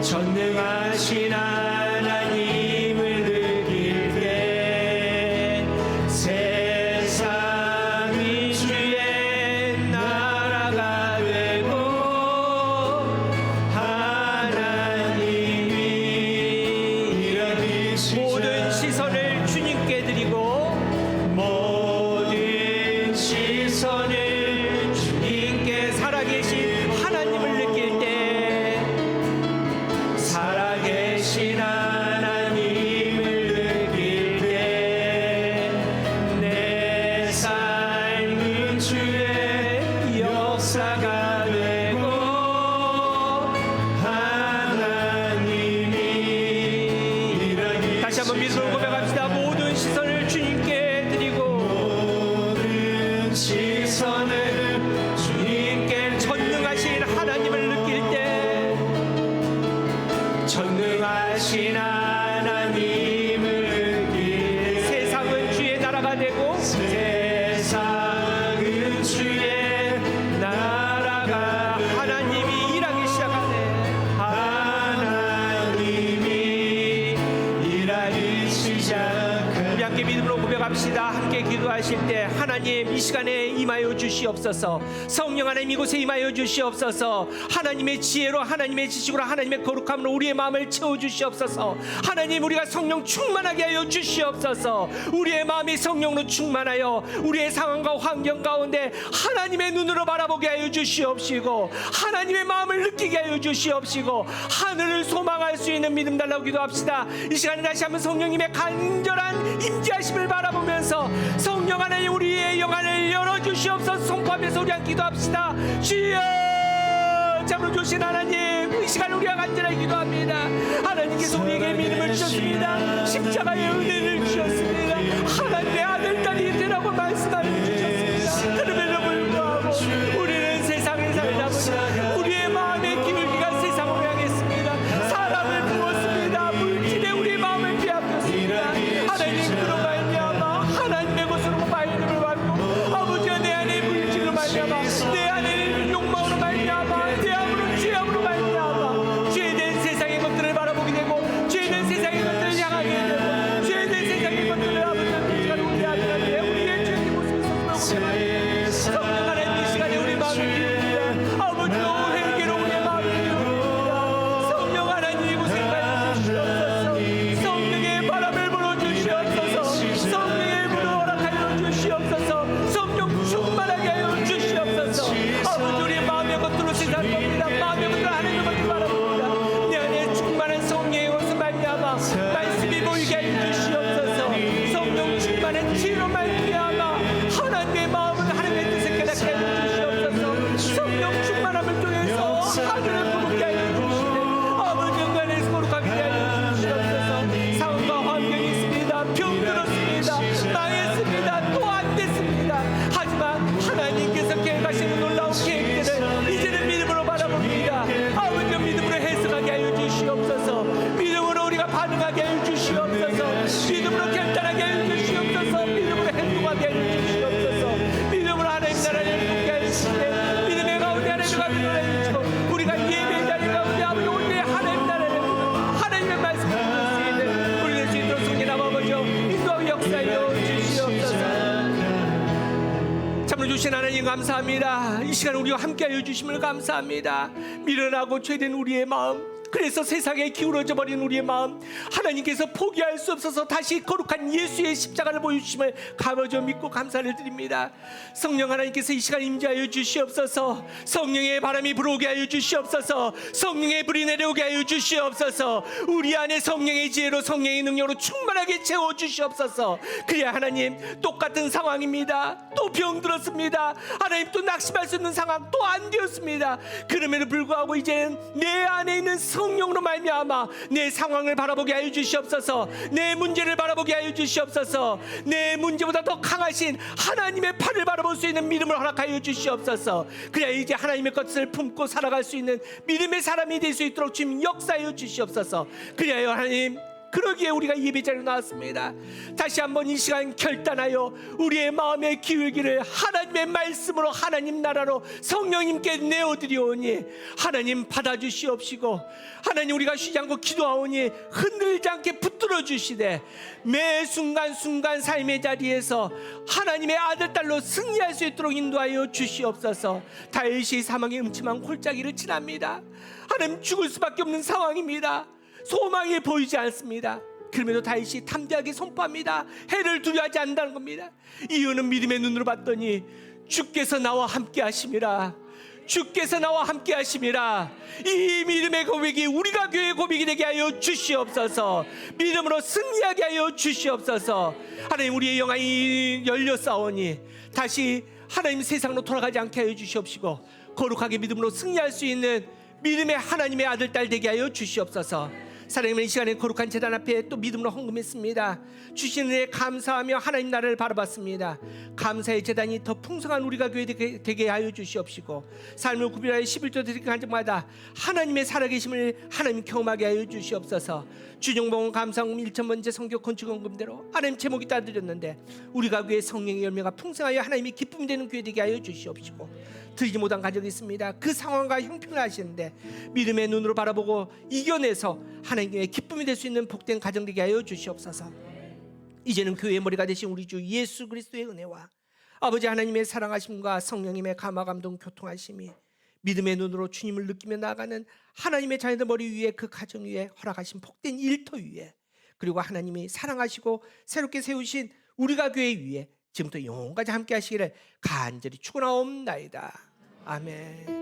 전능하신 하나님을 느낄 때 세상이 주의 나라가 되고 하나님이 일하기 시작. 모든 시선을 주님께 드리고 모든 시선을 주님께 살아계신 하나님을 느낄 때 살아계신 하나님을 느낄 때 내 삶은 주의 역사가 되고 하나님이 일하기 다시 한번 믿음으로 고백합시다. 모든 시선을 주님께 드리고 모든 시선을 주님께 전능하신 기도합시다. 함께 기도하실 때 하나님 이 시간에 임하여 주시옵소서. 성령 하나님 이곳에 임하여 주시옵소서. 하나님의 지혜로 하나님의 지식으로 하나님의 거룩함으로 우리의 마음을 채워 주시옵소서. 하나님 우리가 성령 충만하게 하여 주시옵소서. 우리의 마음이 성령으로 충만하여 우리의 상황과 환경 가운데 하나님의 눈으로 바라보게 하여 주시옵시고 하나님의 마음을 느끼게 하여 주시옵시고 하늘을 소망할 수 있는 믿음 달라고 기도합시다. 이 시간에 다시 한번 성령님의 간절한 임재하심을 바라보면서 성령 하나님 우리의 영안을 열어주시옵소서. 선포하면서 우리 한 기도합시다. 주여 참으로 주신 하나님 이 시간에 우리가 간절하게 기도합니다. 하나님께서 우리에게 믿음을 주셨습니다. 십자가의 은혜를 주셨습니다. 하나님의 아들 딸이 되라고 말씀하여 주셨습니다. 그럼에도 불구하고 우리는 세상에 살다 보니 우리의 마음의 기울기가 세상으로 향했습니다. 사람을 부었습니다. 물질에 우리의 마음을 빼앗겼습니다. 하나님 그로 말미암아 하나님의 것으로 말씀을 받고 아버지가 내 안에 물질로 말미암아 내 안에 욕망으로 말미암아 내 안으로 죄악으로 말미암아 죄된 세상의 것들을 바라보게 되고 죄된 세상의 것들을 향하게 되고 죄된 세상의 것들을 아버지가 시간에 우리 아들한테 우리의 죄된 모습을 선포하게 성령 하나님 이 시간에 우리 마음을 기울입니다. 아버지로 회개로 우리의 마음을 기울입니다. 성령 하나님 이곳에 임하여 주시옵소서. 성령의 바람을 불어주시옵소서. 성령의 불을 허락하여 주시옵소서. 성령 충만하게 하여 주시옵소서. 아버지 우리의 마음의 것들로 세상을 봅니다. 마음의 것들로 하나님의 것들을 바라봅니다. 내 안에 충만한 성령의 것을 말미암아 말씀이 보이게 하여 주시옵소서. 성령 충만한 지혜로 말미암아 하나님의 마음을 하나님의 뜻을 깨닫게 하여 주시옵소서. 성령 충만함을 통해서 하늘을 부르게 하여 주시네. 아버지 은간에서 거룩하게 하여 주시옵소서. 상황과 환경이 있습니다. 병들었습니다. 망했습니다. 또 안 됐습니다. 하지만 하나님께서 계획하시는 놀라운 계획들을 이제는 믿음으로 바라봅니다. 아버지 믿음으로 해석하게 하여 주시옵소서. 믿음으로 우리가 반응하게 하여 주시옵소서. 믿음으로 결단하게 하여 주시옵소서. 믿음으로 행동하게 하여 주시옵소서. 믿음으로 하나님 나라를 행복게 하여 주시네. 믿음의 가운데 하나님의 가운데 하여 주시고 우리가 예배의 자리 가운데 아버지 오늘의 하나님 나라를 하나님의 말씀을 들을 수 있는 우리 될 수 있도록 성령 아버지여 인도하여 역사하여 주시옵소서. 참으로 주신 하나님 감사합니다. 이 시간 우리와 함께하여 주심을 감사합니다. 미련하고 죄된 우리의 마음 그래서 세상에 기울어져 버린 우리의 마음 하나님께서 포기할 수 없어서 다시 거룩한 예수의 십자가를 보여주심을 감사하며 믿고 감사를 드립니다. 성령 하나님께서 이 시간 임재하여 주시옵소서. 성령의 바람이 불어오게 하여 주시옵소서. 성령의 불이 내려오게 하여 주시옵소서. 우리 안에 성령의 지혜로 성령의 능력으로 충만하게 채워 주시옵소서. 그래야 하나님 똑같은 상황입니다. 또 병들었습니다. 하나님 또 낙심할 수 없는 상황 또 안 되었습니다. 그럼에도 불구하고 이제는 내 안에 있는 성령으로 말미암아 내 상황을 바라보게 하여 주시옵소서. 내 문제를 바라보게 하여 주시옵소서. 내 문제보다 더 강하신 하나님의 팔을 바라볼 수 있는 믿음을 허락하여 주시옵소서. 그래야 이제 하나님의 것을 품고 살아갈 수 있는 믿음의 사람이 될 수 있도록 주님 역사하여 주시옵소서. 그래야 하나님 그러기에 우리가 예배 자리로 나왔습니다. 다시 한번 이 시간 결단하여 우리의 마음의 기울기를 하나님의 말씀으로 하나님 나라로 성령님께 내어드리오니 하나님 받아주시옵시고 하나님 우리가 쉬지 않고 기도하오니 흔들리지 않게 붙들어 주시되 매 순간순간 삶의 자리에서 하나님의 아들 딸로 승리할 수 있도록 인도하여 주시옵소서. 다윗이 사망의 음침한 골짜기를 지납니다. 하나님 죽을 수밖에 없는 상황입니다. 소망이 보이지 않습니다. 그럼에도 다윗이 담대하게 선포합니다. 해를 두려워하지 않는다는 겁니다. 이유는 믿음의 눈으로 봤더니 주께서 나와 함께 하심이라. 주께서 나와 함께 하심이라. 이 믿음의 고백이 우리가 교회의 고백이 되게 하여 주시옵소서. 믿음으로 승리하게 하여 주시옵소서. 하나님 우리의 영안이 열렸사오니 다시 하나님 세상으로 돌아가지 않게 하여 주시옵시고 거룩하게 믿음으로 승리할 수 있는 믿음의 하나님의 아들 딸 되게 하여 주시옵소서. 사랑하는 이 시간에 거룩한 제단 앞에 또 믿음으로 헌금했습니다. 주시는 은혜 감사하며 하나님 나라를 바라봤습니다. 감사의 제단이 더 풍성한 우리가 교회 되게 하여 주시옵시고 삶을 구별하여 11조 드리는 간증마다 하나님의 살아계심을 하나님 경험하게 하여 주시옵소서. 주정봉 감사금 1,000번째 성교 건축헌금대로 하나님 제목이 따드렸는데 우리가 교회 성령의 열매가 풍성하여 하나님이 기쁨이 되는 교회 되게 하여 주시옵시고 드리지 못한 가정이 있습니다. 그 상황과 형편을 아시는데 믿음의 눈으로 바라보고 이겨내서 하나님의 기쁨이 될 수 있는 복된 가정 되게 하여 주시옵소서. 이제는 교회의 머리가 되신 우리 주 예수 그리스도의 은혜와 아버지 하나님의 사랑하심과 성령님의 감화 감동 교통하심이 믿음의 눈으로 주님을 느끼며 나아가는 하나님의 자녀들 머리 위에 그 가정 위에 허락하신 복된 일터 위에 그리고 하나님이 사랑하시고 새롭게 세우신 우리가 교회 위에 지금부터 영원까지 함께 하시기를 간절히 축원하옵나이다. 아멘.